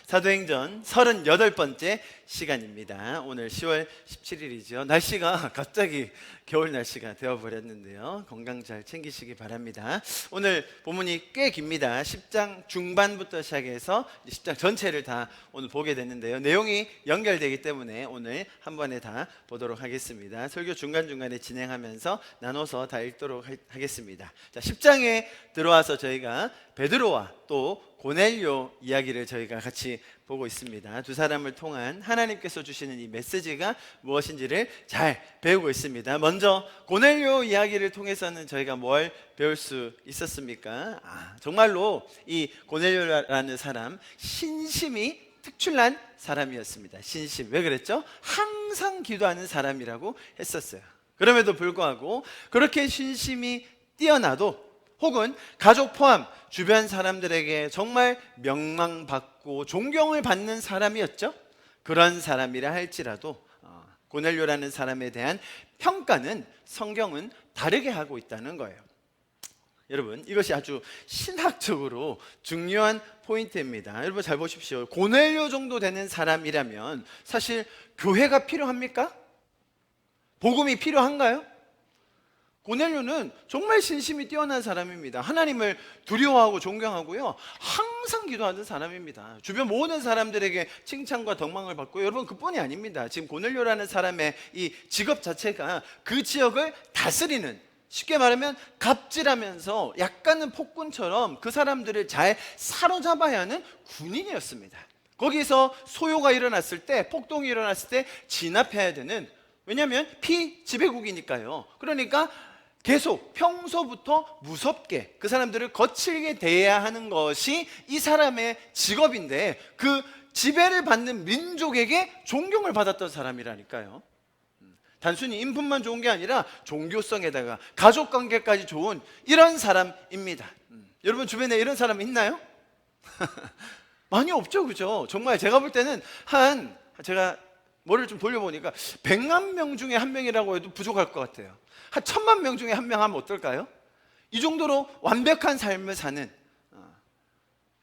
사도행전 38번째 시간입니다. 오늘 10월 17일이죠. 날씨가 갑자기 겨울 날씨가 되어버렸는데요. 건강 잘 챙기시기 바랍니다. 오늘 본문이 꽤 깁니다. 10장 중반부터 시작해서 10장 전체를 다 오늘 보게 됐는데요. 내용이 연결되기 때문에 오늘 한 번에 다 보도록 하겠습니다. 설교 중간중간에 진행하면서 나눠서 다 읽도록 하겠습니다. 자, 10장에 들어와서 저희가 베드로와 또 고넬료 이야기를 저희가 같이 보고 있습니다. 두 사람을 통한 하나님께서 주시는 이 메시지가 무엇인지를 잘 배우고 있습니다. 먼저 고넬료 이야기를 통해서는 저희가 뭘 배울 수 있었습니까? 정말로 이 고넬료라는 사람 신심이 특출난 사람이었습니다. 신심. 왜 그랬죠? 항상 기도하는 사람이라고 했었어요. 그럼에도 불구하고 그렇게 신심이 뛰어나도 혹은 가족 포함 주변 사람들에게 정말 명망받고 존경을 받는 사람이었죠. 그런 사람이라 할지라도 고넬료라는 사람에 대한 평가는 성경은 다르게 하고 있다는 거예요. 여러분, 이것이 아주 신학적으로 중요한 포인트입니다. 여러분 잘 보십시오. 고넬료 정도 되는 사람이라면 사실 교회가 필요합니까? 복음이 필요한가요? 고넬료는 정말 신심이 뛰어난 사람입니다. 하나님을 두려워하고 존경하고요, 항상 기도하는 사람입니다. 주변 모든 사람들에게 칭찬과 덕망을 받고, 여러분 그뿐이 아닙니다. 지금 고넬료라는 사람의 이 직업 자체가 그 지역을 다스리는, 쉽게 말하면 갑질하면서 약간은 폭군처럼 그 사람들을 잘 사로잡아야 하는 군인이었습니다. 거기서 소요가 일어났을 때, 폭동이 일어났을 때 진압해야 되는, 왜냐하면 피지배국이니까요. 그러니까 계속 평소부터 무섭게 그 사람들을 거칠게 대해야 하는 것이 이 사람의 직업인데, 그 지배를 받는 민족에게 존경을 받았던 사람이라니까요. 단순히 인품만 좋은 게 아니라 종교성에다가 가족관계까지 좋은 이런 사람입니다. 여러분 주변에 이런 사람 있나요? 많이 없죠, 그죠? 정말 제가 볼 때는 제가 머리를 좀 돌려보니까 100만 명 중에 한 명이라고 해도 부족할 것 같아요. 한 1000만 명 중에 한 명 하면 어떨까요? 이 정도로 완벽한 삶을 사는,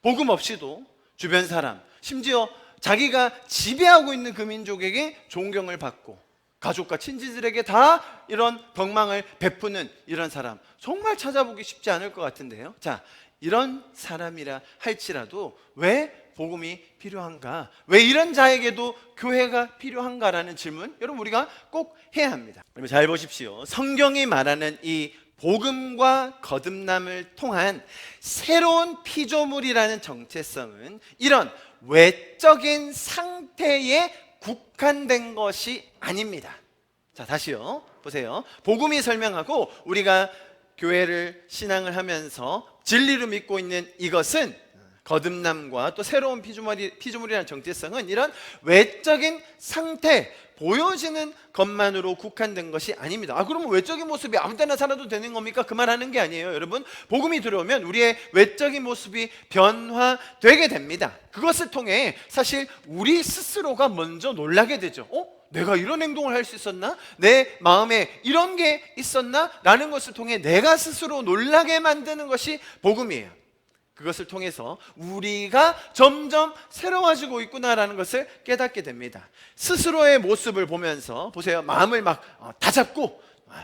복음 없이도 주변 사람, 심지어 자기가 지배하고 있는 그 민족에게 존경을 받고 가족과 친지들에게 다 이런 덕망을 베푸는 이런 사람, 정말 찾아보기 쉽지 않을 것 같은데요. 자, 이런 사람이라 할지라도 왜 복음이 필요한가? 왜 이런 자에게도 교회가 필요한가라는 질문, 여러분 우리가 꼭 해야 합니다. 여러분 잘 보십시오. 성경이 말하는 이 복음과 거듭남을 통한 새로운 피조물이라는 정체성은 이런 외적인 상태에 국한된 것이 아닙니다. 자, 다시요. 보세요. 복음이 설명하고 우리가 교회를 신앙을 하면서 진리로 믿고 있는 이것은, 거듭남과 또 새로운 피조물이라는 정체성은 이런 외적인 상태, 보여지는 것만으로 국한된 것이 아닙니다. 그러면 외적인 모습이 아무 때나 살아도 되는 겁니까? 그 말하는 게 아니에요. 여러분, 복음이 들어오면 우리의 외적인 모습이 변화되게 됩니다. 그것을 통해 사실 우리 스스로가 먼저 놀라게 되죠. 내가 이런 행동을 할 수 있었나? 내 마음에 이런 게 있었나? 라는 것을 통해 내가 스스로 놀라게 만드는 것이 복음이에요. 그것을 통해서 우리가 점점 새로워지고 있구나라는 것을 깨닫게 됩니다. 스스로의 모습을 보면서 보세요. 마음을 막 다잡고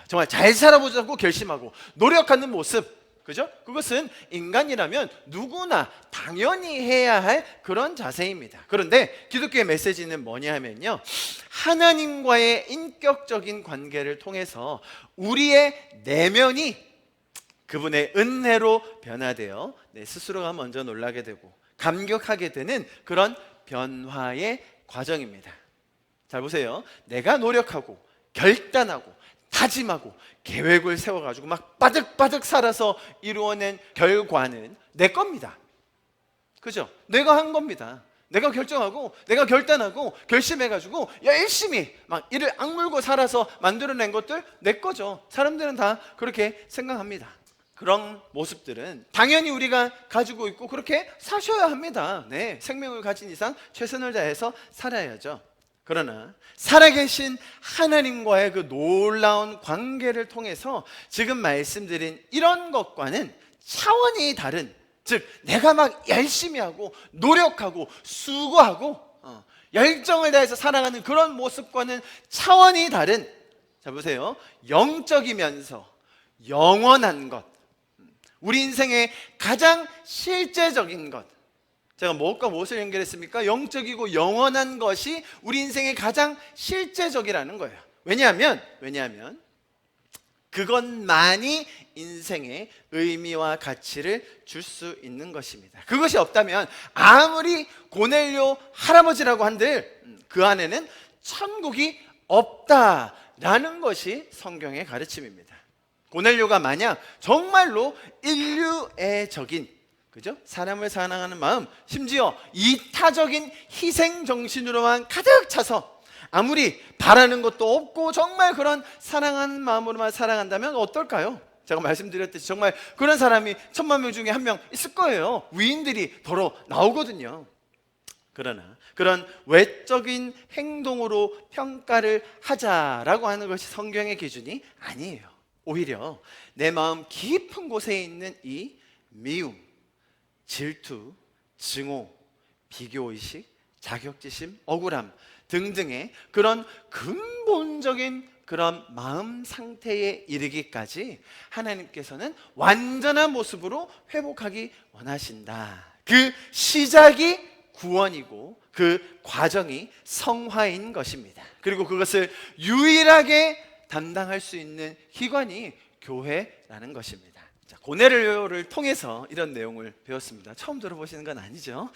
정말 잘 살아보자고 결심하고 노력하는 모습, 그죠? 그것은 인간이라면 누구나 당연히 해야 할 그런 자세입니다. 그런데 기독교의 메시지는 뭐냐 하면요, 하나님과의 인격적인 관계를 통해서 우리의 내면이 그분의 은혜로 변화되어 내 스스로가 먼저 놀라게 되고 감격하게 되는 그런 변화의 과정입니다. 잘 보세요. 내가 노력하고 결단하고 다짐하고 계획을 세워가지고 막 바득바득 살아서 이루어낸 결과는 내 겁니다. 그죠? 내가 한 겁니다. 내가 결정하고 내가 결단하고 결심해가지고 열심히 막 이를 악물고 살아서 만들어낸 것들 내 거죠. 사람들은 다 그렇게 생각합니다. 그런 모습들은 당연히 우리가 가지고 있고 그렇게 사셔야 합니다. 네, 생명을 가진 이상 최선을 다해서 살아야죠. 그러나 살아계신 하나님과의 그 놀라운 관계를 통해서 지금 말씀드린 이런 것과는 차원이 다른 즉 내가 막 열심히 하고 노력하고 수고하고 열정을 다해서 살아가는 그런 모습과는 차원이 다른, 자 보세요, 영적이면서 영원한 것, 우리 인생의 가장 실제적인 것. 제가 무엇과 무엇을 연결했습니까? 영적이고 영원한 것이 우리 인생의 가장 실제적이라는 거예요. 왜냐하면 그것만이 인생의 의미와 가치를 줄 수 있는 것입니다. 그것이 없다면 아무리 고넬료 할아버지라고 한들 그 안에는 천국이 없다라는 것이 성경의 가르침입니다. 고넬료가 만약 정말로 인류의 적인, 그죠? 사람을 사랑하는 마음, 심지어 이타적인 희생 정신으로만 가득 차서 아무리 바라는 것도 없고 정말 그런 사랑하는 마음으로만 살아간다면 어떨까요? 제가 말씀드렸듯이 정말 그런 사람이 10,000명 중에 한 명 있을 거예요. 위인들이 더러 나오거든요. 그러나 그런 외적인 행동으로 평가를 하자라고 하는 것이 성경의 기준이 아니에요. 오히려 내 마음 깊은 곳에 있는 이 미움, 질투, 증오, 비교의식, 자격지심, 억울함 등등의 그런 근본적인 그런 마음 상태에 이르기까지 하나님께서는 완전한 모습으로 회복하기 원하신다. 그 시작이 구원이고 그 과정이 성화인 것입니다. 그리고 그것을 유일하게 담당할 수 있는 기관이 교회라는 것입니다. 자, 고넬료를 통해서 이런 내용을 배웠습니다. 처음 들어보시는 건 아니죠?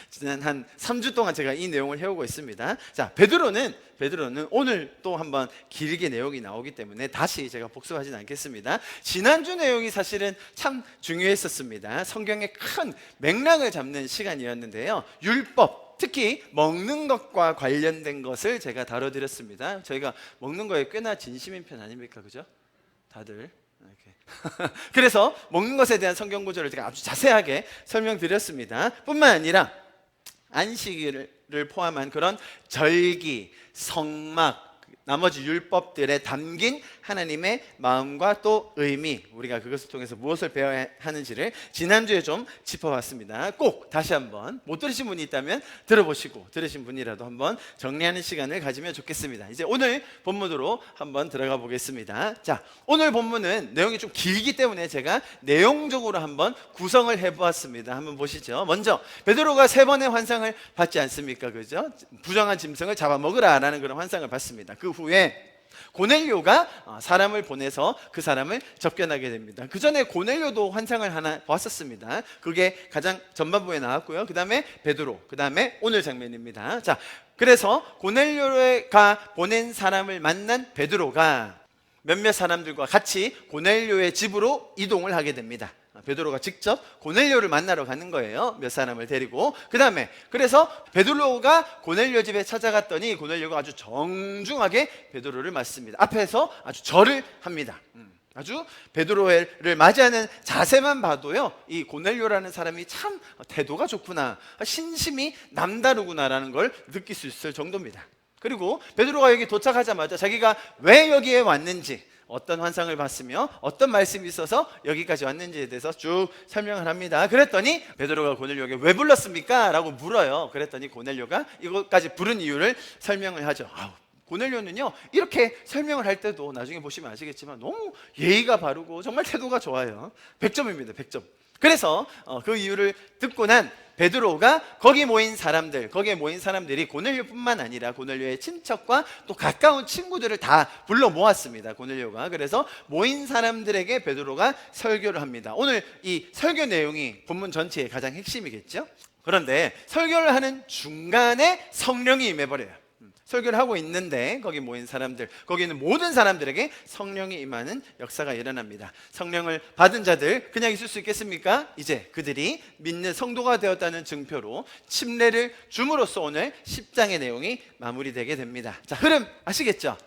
지난 한 3주 동안 제가 이 내용을 해오고 있습니다. 자, 베드로는 오늘 또 한번 길게 내용이 나오기 때문에 다시 제가 복습하지는 않겠습니다. 지난주 내용이 사실은 참 중요했었습니다. 성경의 큰 맥락을 잡는 시간이었는데요. 율법, 특히 먹는 것과 관련된 것을 제가 다뤄드렸습니다. 저희가 먹는 거에 꽤나 진심인 편 아닙니까? 그죠? 다들 이렇게. 그래서 먹는 것에 대한 성경 구절을 제가 아주 자세하게 설명드렸습니다. 뿐만 아니라 안식일을 포함한 그런 절기, 성막, 나머지 율법들에 담긴 하나님의 마음과 또 의미, 우리가 그것을 통해서 무엇을 배워야 하는지를 지난주에 좀 짚어봤습니다. 꼭 다시 한번 못 들으신 분이 있다면 들어보시고, 들으신 분이라도 한번 정리하는 시간을 가지면 좋겠습니다. 이제 오늘 본문으로 한번 들어가 보겠습니다. 자, 오늘 본문은 내용이 좀 길기 때문에 제가 내용적으로 한번 구성을 해보았습니다. 한번 보시죠. 먼저 베드로가 3번의 환상을 받지 않습니까? 그죠? 부정한 짐승을 잡아먹으라라는 그런 환상을 받습니다. 그 후에 고넬료가 사람을 보내서 그 사람을 접견하게 됩니다. 그 전에 고넬료도 환상을 하나 봤었습니다. 그게 가장 전반부에 나왔고요. 그 다음에 베드로, 그 다음에 오늘 장면입니다. 자, 그래서 고넬료가 보낸 사람을 만난 베드로가 몇몇 사람들과 같이 고넬료의 집으로 이동을 하게 됩니다. 베드로가 직접 고넬료를 만나러 가는 거예요. 몇 사람을 데리고. 그 다음에 그래서 베드로가 고넬료 집에 찾아갔더니 고넬료가 아주 정중하게 베드로를 맞습니다. 앞에서 아주 절을 합니다. 아주 베드로를 맞이하는 자세만 봐도요, 이 고넬료라는 사람이 참 태도가 좋구나, 신심이 남다르구나라는 걸 느낄 수 있을 정도입니다. 그리고 베드로가 여기 도착하자마자 자기가 왜 여기에 왔는지, 어떤 환상을 봤으며 어떤 말씀이 있어서 여기까지 왔는지에 대해서 쭉 설명을 합니다. 그랬더니 베드로가 고넬료에게 왜 불렀습니까? 라고 물어요. 그랬더니 고넬료가 이것까지 부른 이유를 설명을 하죠. 고넬료는요, 이렇게 설명을 할 때도 나중에 보시면 아시겠지만 너무 예의가 바르고 정말 태도가 좋아요. 100점입니다. 100점. 그래서 그 이유를 듣고 난 베드로가 거기에 모인 사람들이 고넬료뿐만 아니라 고넬료의 친척과 또 가까운 친구들을 다 불러 모았습니다. 고넬료가. 그래서 모인 사람들에게 베드로가 설교를 합니다. 오늘 이 설교 내용이 본문 전체의 가장 핵심이겠죠. 그런데 설교를 하는 중간에 성령이 임해버려요. 설교를 하고 있는데 거기 모인 사람들, 거기 있는 모든 사람들에게 성령이 임하는 역사가 일어납니다. 성령을 받은 자들 그냥 있을 수 있겠습니까? 이제 그들이 믿는 성도가 되었다는 증표로 침례를 줌으로써 오늘 10장의 내용이 마무리되게 됩니다. 자, 흐름 아시겠죠?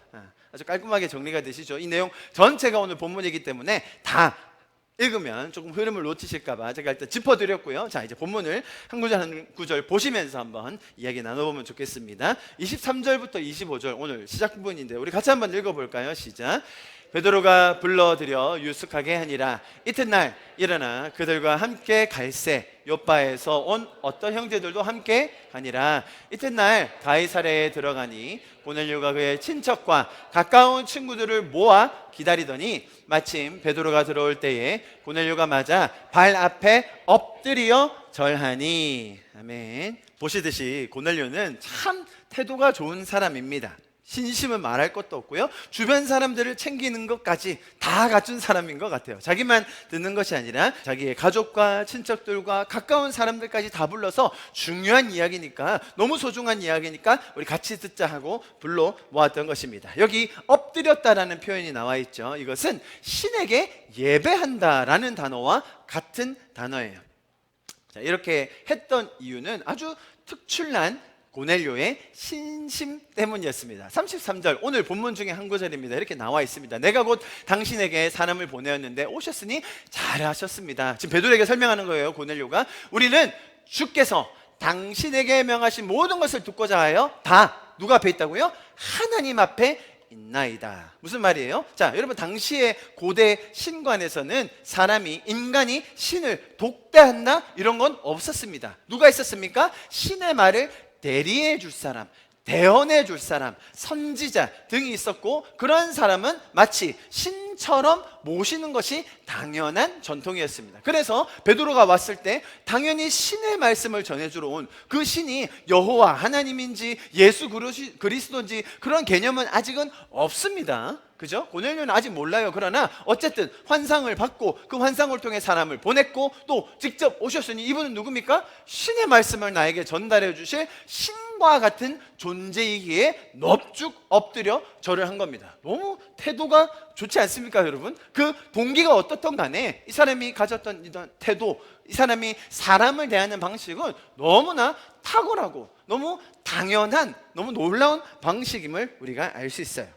아주 깔끔하게 정리가 되시죠? 이 내용 전체가 오늘 본문이기 때문에 다 읽으면 조금 흐름을 놓치실까봐 제가 일단 짚어드렸고요. 자, 이제 본문을 한 구절 한 구절 보시면서 한번 이야기 나눠보면 좋겠습니다. 23절부터 25절 오늘 시작 부분인데 우리 같이 한번 읽어볼까요? 시작. 베드로가 불러들여 유숙하게 하니라. 이튿날 일어나 그들과 함께 갈새 요바에서 온 어떤 형제들도 함께 가니라. 이튿날 가이사랴에 들어가니 고넬료가 그의 친척과 가까운 친구들을 모아 기다리더니 마침 베드로가 들어올 때에 고넬료가 맞아 발 앞에 엎드려 절하니. 아멘. 보시듯이 고넬료는 참 태도가 좋은 사람입니다. 신심은 말할 것도 없고요, 주변 사람들을 챙기는 것까지 다 갖춘 사람인 것 같아요. 자기만 듣는 것이 아니라 자기의 가족과 친척들과 가까운 사람들까지 다 불러서 중요한 이야기니까, 너무 소중한 이야기니까 우리 같이 듣자 하고 불러 모았던 것입니다. 여기 엎드렸다라는 표현이 나와 있죠. 이것은 신에게 예배한다라는 단어와 같은 단어예요. 자, 이렇게 했던 이유는 아주 특출난 고넬료의 신심 때문이었습니다. 33절, 오늘 본문 중에 한 구절입니다. 이렇게 나와 있습니다. 내가 곧 당신에게 사람을 보내었는데 오셨으니 잘하셨습니다. 지금 베드로에게 설명하는 거예요. 고넬료가 우리는 주께서 당신에게 명하신 모든 것을 듣고자 하여 다 누가 앞에 있다고요? 하나님 앞에 있나이다. 무슨 말이에요? 자, 여러분, 당시의 고대 신관에서는 인간이 신을 독대한다 이런 건 없었습니다. 누가 있었습니까? 신의 말을 대리해 줄 사람, 대언해 줄 사람, 선지자 등이 있었고, 그런 사람은 마치 신처럼 모시는 것이 당연한 전통이었습니다. 그래서 베드로가 왔을 때 당연히 신의 말씀을 전해주러 온 그 신이 여호와 하나님인지 예수 그리스도인지 그런 개념은 아직은 없습니다. 그죠? 고넬료는 아직 몰라요. 그러나 어쨌든 환상을 받고 그 환상을 통해 사람을 보냈고 또 직접 오셨으니 이분은 누굽니까? 신의 말씀을 나에게 전달해 주실 신과 같은 존재이기에 넙죽 엎드려 절을 한 겁니다. 너무 태도가 좋지 않습니까, 여러분? 그 동기가 어떻든 간에 이 사람이 가졌던 이런 태도, 이 사람이 사람을 대하는 방식은 너무나 탁월하고 너무 당연한, 너무 놀라운 방식임을 우리가 알 수 있어요.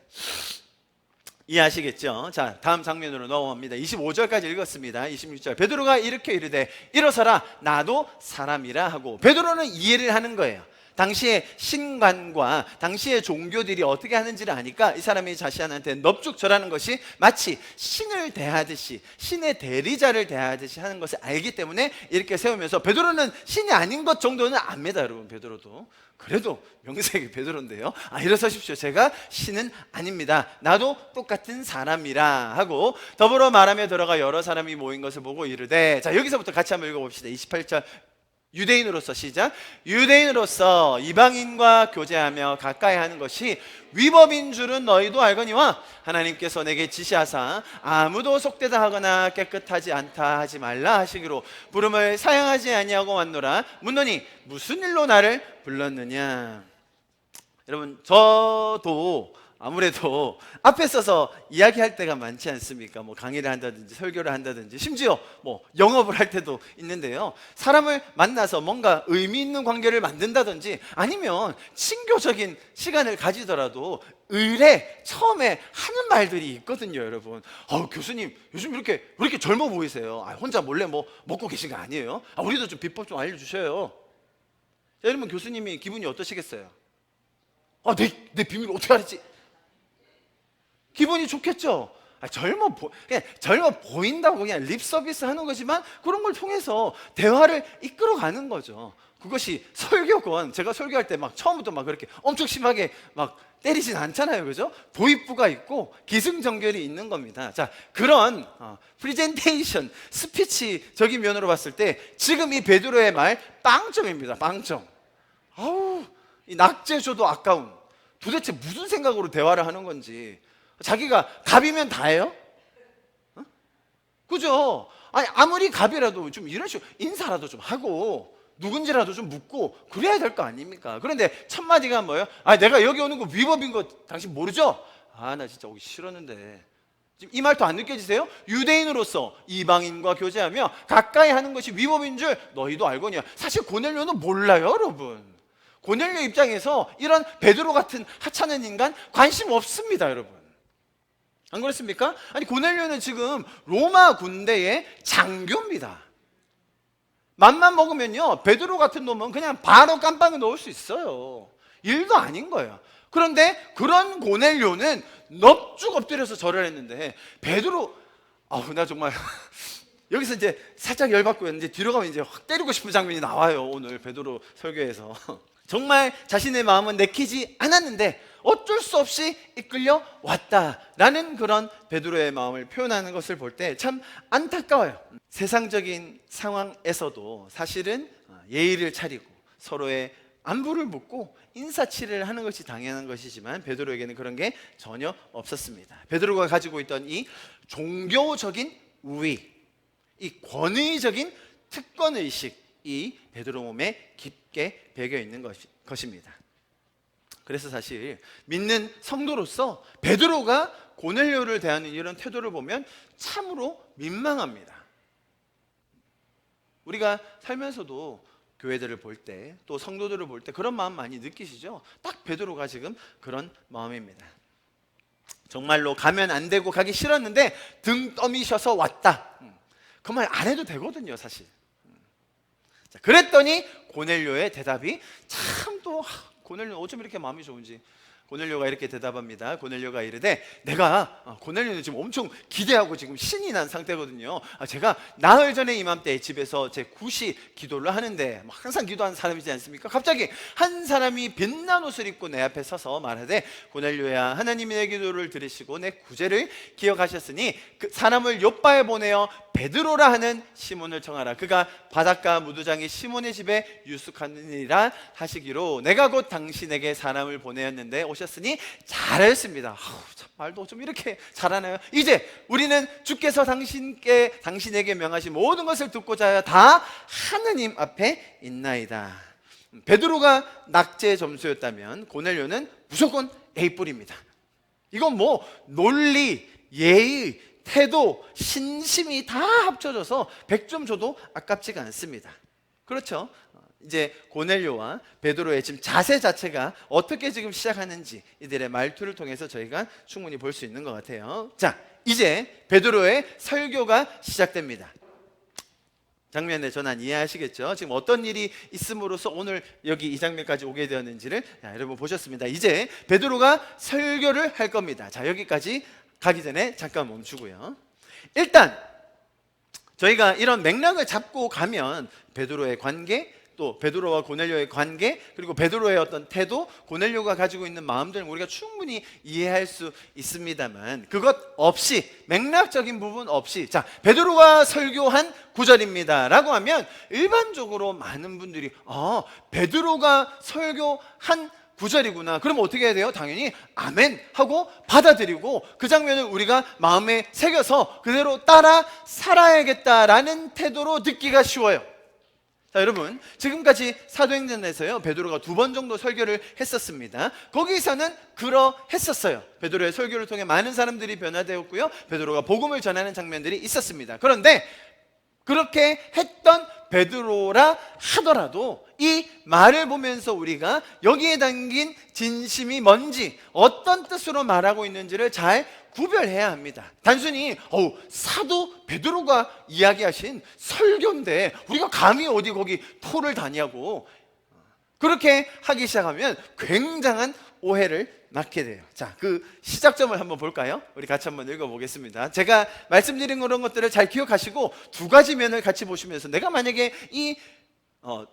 이해하시겠죠? 자, 다음 장면으로 넘어갑니다. 25절까지 읽었습니다. 26절, 베드로가 이렇게 이르되 일어서라, 나도 사람이라 하고. 베드로는 이해를 하는 거예요. 당시의 신관과 당시의 종교들이 어떻게 하는지를 아니까 이 사람이 자신한테 넙죽 절하는 것이 마치 신을 대하듯이, 신의 대리자를 대하듯이 하는 것을 알기 때문에 이렇게 세우면서, 베드로는 신이 아닌 것 정도는 압니다. 여러분, 베드로도. 그래도 명색이 베드로인데요. 일어서십시오. 제가 신은 아닙니다. 나도 똑같은 사람이라 하고, 더불어 말하며 들어가 여러 사람이 모인 것을 보고 이르되. 자, 여기서부터 같이 한번 읽어봅시다. 28절, 유대인으로서 시작. 유대인으로서 이방인과 교제하며 가까이 하는 것이 위법인 줄은 너희도 알거니와 하나님께서 내게 지시하사 아무도 속되다 하거나 깨끗하지 않다 하지 말라 하시기로 부름을 사양하지 아니하고 왔노라. 묻노니 무슨 일로 나를 불렀느냐. 여러분, 저도 아무래도 앞에 서서 이야기할 때가 많지 않습니까? 뭐 강의를 한다든지 설교를 한다든지 심지어 뭐 영업을 할 때도 있는데요, 사람을 만나서 뭔가 의미 있는 관계를 만든다든지 아니면 친교적인 시간을 가지더라도 의례 처음에 하는 말들이 있거든요. 여러분, 교수님 요즘 왜 이렇게 젊어 보이세요? 혼자 몰래 뭐 먹고 계신 거 아니에요? 우리도 좀 비법 좀 알려주셔요. 자, 여러분, 교수님이 기분이 어떠시겠어요? 내 비밀을 어떻게 알았지? 기분이 좋겠죠. 그냥 젊어 보인다고 그냥 립 서비스 하는 거지만 그런 걸 통해서 대화를 이끌어가는 거죠. 그것이 설교건, 제가 설교할 때 막 처음부터 막 그렇게 엄청 심하게 막 때리진 않잖아요. 그죠? 도입부가 있고 기승전결이 있는 겁니다. 자, 그런 프리젠테이션, 스피치적인 면으로 봤을 때 지금 이 베드로의 말 빵점입니다. 빵점. 이 낙제 줘도 아까운, 도대체 무슨 생각으로 대화를 하는 건지. 자기가 갑이면 다예요? 그죠? 아무리 갑이라도 좀 이런 식으로 인사라도 좀 하고 누군지라도 좀 묻고 그래야 될 거 아닙니까? 그런데 첫 마디가 뭐예요? 내가 여기 오는 거 위법인 거 당신 모르죠? 나 진짜 오기 싫었는데. 지금 이 말도 안 느껴지세요? 유대인으로서 이방인과 교제하며 가까이 하는 것이 위법인 줄 너희도 알거니와. 사실 고넬료는 몰라요, 여러분. 고넬료 입장에서 이런 베드로 같은 하찮은 인간 관심 없습니다, 여러분. 안 그렇습니까? 고넬료는 지금 로마 군대의 장교입니다. 맘만 먹으면요, 베드로 같은 놈은 그냥 바로 깜빵에 넣을 수 있어요. 일도 아닌 거예요. 그런데 그런 고넬료는 넙죽 엎드려서 절을 했는데 베드로 나 정말 여기서 이제 살짝 열받고 이제 뒤로 가면 이제 확 때리고 싶은 장면이 나와요. 오늘 베드로 설교에서 정말 자신의 마음은 내키지 않았는데 어쩔 수 없이 이끌려 왔다라는 그런 베드로의 마음을 표현하는 것을 볼 때 참 안타까워요. 세상적인 상황에서도 사실은 예의를 차리고 서로의 안부를 묻고 인사치레를 하는 것이 당연한 것이지만 베드로에게는 그런 게 전혀 없었습니다. 베드로가 가지고 있던 이 종교적인 우위, 이 권위적인 특권의식이 베드로 몸에 깊게 배겨 있는 것입니다. 그래서 사실 믿는 성도로서 베드로가 고넬료를 대하는 이런 태도를 보면 참으로 민망합니다. 우리가 살면서도 교회들을 볼 때 또 성도들을 볼 때 그런 마음 많이 느끼시죠? 딱 베드로가 지금 그런 마음입니다. 정말로 가면 안 되고 가기 싫었는데 등 떠미셔서 왔다. 그 말 안 해도 되거든요, 사실. 자, 그랬더니 고넬료의 대답이 참 또 고넬료 어쩜 이렇게 마음이 좋은지. 고넬료가 이렇게 대답합니다. 고넬료가 이르되 내가 고넬료는 지금 엄청 기대하고 지금 신이 난 상태거든요. 제가 나흘 전에 이맘때 집에서 제 구시 기도를 하는데 항상 기도하는 사람이지 않습니까? 갑자기 한 사람이 빛난 옷을 입고 내 앞에 서서 말하되 고넬료야 하나님이 내 기도를 들으시고 내 구제를 기억하셨으니 그 사람을 요바에 보내어 베드로라 하는 시몬을 청하라. 그가 바닷가 무두장이 시몬의 집에 유숙하느니라 하시기로 내가 곧 당신에게 사람을 보내었는데 오셨으니 잘하였습니다. 참 말도 좀 이렇게 잘하나요? 이제 우리는 주께서 당신에게 명하신 모든 것을 듣고자 하여 다 하느님 앞에 있나이다. 베드로가 낙제 점수였다면 고넬료는 무조건 A뿔입니다. 이건 뭐 논리, 예의, 태도, 신심이 다 합쳐져서 100점 줘도 아깝지가 않습니다. 그렇죠? 이제 고넬료와 베드로의 지금 자세 자체가 어떻게 지금 시작하는지 이들의 말투를 통해서 저희가 충분히 볼 수 있는 것 같아요. 자, 이제 베드로의 설교가 시작됩니다. 장면의 전환 이해하시겠죠? 지금 어떤 일이 있음으로써 오늘 여기 이 장면까지 오게 되었는지를 여러분 보셨습니다. 이제 베드로가 설교를 할 겁니다. 자, 여기까지 가기 전에 잠깐 멈추고요. 일단 저희가 이런 맥락을 잡고 가면 베드로의 관계, 또 베드로와 고넬료의 관계, 그리고 베드로의 어떤 태도, 고넬료가 가지고 있는 마음들을 우리가 충분히 이해할 수 있습니다만 그것 없이, 맥락적인 부분 없이, 자, 베드로가 설교한 구절입니다 라고 하면 일반적으로 많은 분들이 베드로가 설교한 구절이구나. 그러면 어떻게 해야 돼요? 당연히 아멘 하고 받아들이고 그 장면을 우리가 마음에 새겨서 그대로 따라 살아야겠다라는 태도로 듣기가 쉬워요. 자, 여러분, 지금까지 사도행전에서요 베드로가 2번 정도 설교를 했었습니다. 거기서는 그러했었어요. 베드로의 설교를 통해 많은 사람들이 변화되었고요, 베드로가 복음을 전하는 장면들이 있었습니다. 그런데 그렇게 했던 베드로라 하더라도 이 말을 보면서 우리가 여기에 담긴 진심이 뭔지, 어떤 뜻으로 말하고 있는지를 잘 구별해야 합니다. 단순히 사도 베드로가 이야기하신 설교인데 우리가 감히 어디 거기 토를 다냐고 그렇게 하기 시작하면 굉장한 오해를 낳게 돼요. 자, 그 시작점을 한번 볼까요? 우리 같이 한번 읽어보겠습니다. 제가 말씀드린 그런 것들을 잘 기억하시고 두 가지 면을 같이 보시면서 내가 만약에 이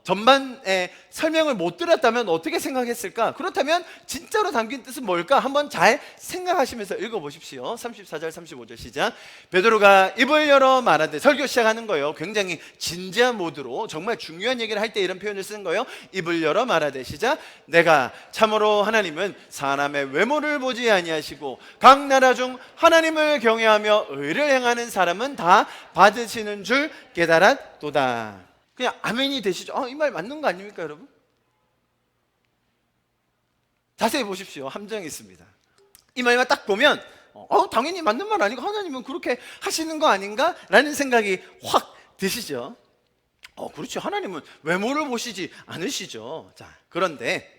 전반에 설명을 못 들었다면 어떻게 생각했을까? 그렇다면 진짜로 담긴 뜻은 뭘까? 한번 잘 생각하시면서 읽어보십시오. 34절 35절 시작. 베드로가 입을 열어 말하되, 설교 시작하는 거예요. 굉장히 진지한 모드로 정말 중요한 얘기를 할 때 이런 표현을 쓰는 거예요. 입을 열어 말하되 시작. 내가 참으로 하나님은 사람의 외모를 보지 아니하시고 각 나라 중 하나님을 경외하며 의를 행하는 사람은 다 받으시는 줄 깨달았도다. 그냥 아멘이 되시죠? 이 말 맞는 거 아닙니까, 여러분? 자세히 보십시오. 함정이 있습니다. 이 말만 딱 보면 당연히 맞는 말 아니고 하나님은 그렇게 하시는 거 아닌가? 라는 생각이 확 드시죠. 그렇죠. 하나님은 외모를 보시지 않으시죠. 자, 그런데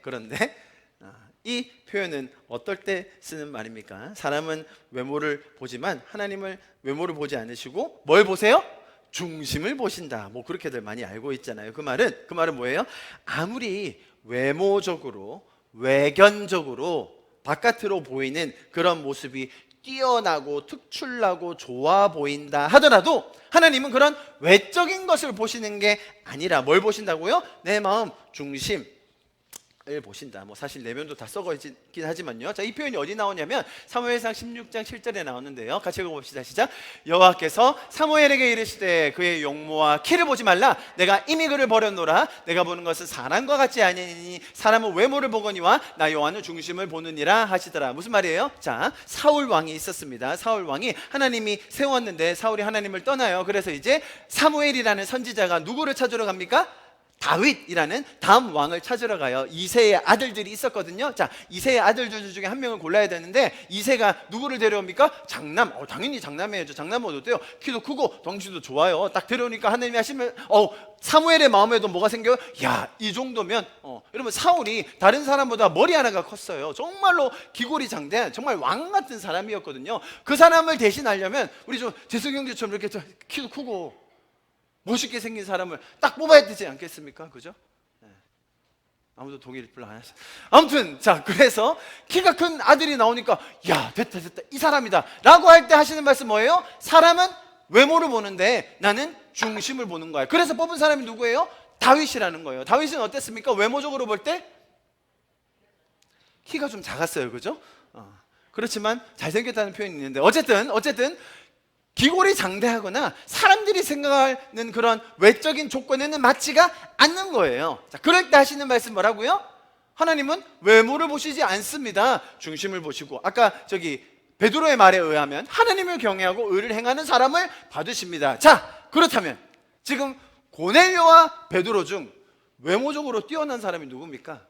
이 표현은 어떨 때 쓰는 말입니까? 사람은 외모를 보지만 하나님을 외모를 보지 않으시고 뭘 보세요? 중심을 보신다. 뭐 그렇게들 많이 알고 있잖아요. 그 말은 뭐예요? 아무리 외모적으로 외견적으로 바깥으로 보이는 그런 모습이 뛰어나고 특출나고 좋아 보인다 하더라도 하나님은 그런 외적인 것을 보시는 게 아니라 뭘 보신다고요? 내 마음 중심 을 보신다. 뭐 사실 내면도 다 썩어 있긴 하지만요. 자, 이 표현이 어디 나오냐면 사무엘상 16장 7절에 나오는데요. 같이 읽어봅시다. 시작. 여호와께서 사무엘에게 이르시되 그의 용모와 키를 보지 말라. 내가 이미 그를 버렸노라. 내가 보는 것은 사람과 같지 아니니 사람은 외모를 보거니와 나 여호와는 중심을 보느니라 하시더라. 무슨 말이에요? 자, 사울 왕이 있었습니다. 사울 왕이 하나님이 세웠는데 사울이 하나님을 떠나요. 그래서 이제 사무엘이라는 선지자가 누구를 찾으러 갑니까? 다윗이라는 다음 왕을 찾으러 가요. 이새의 아들들이 있었거든요. 자, 이새의 아들들 중에 한 명을 골라야 되는데 이새가 누구를 데려옵니까? 장남. 당연히 장남이야죠. 장남 어때요? 키도 크고 덩치도 좋아요. 딱 데려오니까 하나님이 하시면 사무엘의 마음에도 뭐가 생겨요? 야, 이 정도면 여러분 사울이 다른 사람보다 머리 하나가 컸어요. 정말로 기골이 장대한 정말 왕 같은 사람이었거든요. 그 사람을 대신하려면 우리 좀 재석이 형제처럼 이렇게 키도 크고 멋있게 생긴 사람을 딱 뽑아야 되지 않겠습니까? 그죠? 네. 아무도 동의를 별로 안 하시죠. 아무튼 자, 그래서 키가 큰 아들이 나오니까 야, 됐다 이 사람이다 라고 할 때 하시는 말씀 뭐예요? 사람은 외모를 보는데 나는 중심을 보는 거예요. 그래서 뽑은 사람이 누구예요? 다윗이라는 거예요. 다윗은 어땠습니까? 외모적으로 볼 때 키가 좀 작았어요. 그죠? 그렇지만 잘생겼다는 표현이 있는데 어쨌든 기골이 장대하거나 사람들이 생각하는 그런 외적인 조건에는 맞지가 않는 거예요. 자, 그럴 때 하시는 말씀 뭐라고요? 하나님은 외모를 보시지 않습니다. 중심을 보시고, 아까 베드로의 말에 의하면 하나님을 경외하고 의를 행하는 사람을 받으십니다. 자, 그렇다면 지금 고넬료와 베드로 중 외모적으로 뛰어난 사람이 누굽니까?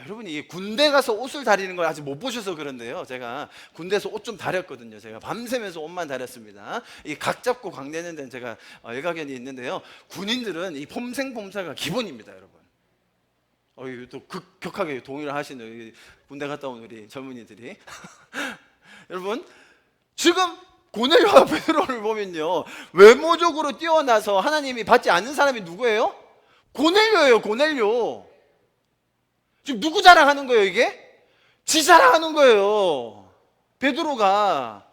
여러분이 군대 가서 옷을 다리는 걸 아직 못 보셔서 그런데요. 제가 군대에서 옷 좀 다렸거든요. 제가 밤새면서 옷만 다렸습니다. 이 각 잡고 광대는 데는 제가 일가견이 있는데요. 군인들은 이 폼생폼사가 기본입니다, 여러분. 또 극격하게 동의를 하시는 군대 갔다 온 우리 젊은이들이. 여러분, 지금 고넬료와 베드로를 보면요, 외모적으로 뛰어나서 하나님이 받지 않는 사람이 누구예요? 고넬료예요, 고넬료. 지금 누구 자랑하는 거예요, 이게? 지 자랑하는 거예요, 베드로가.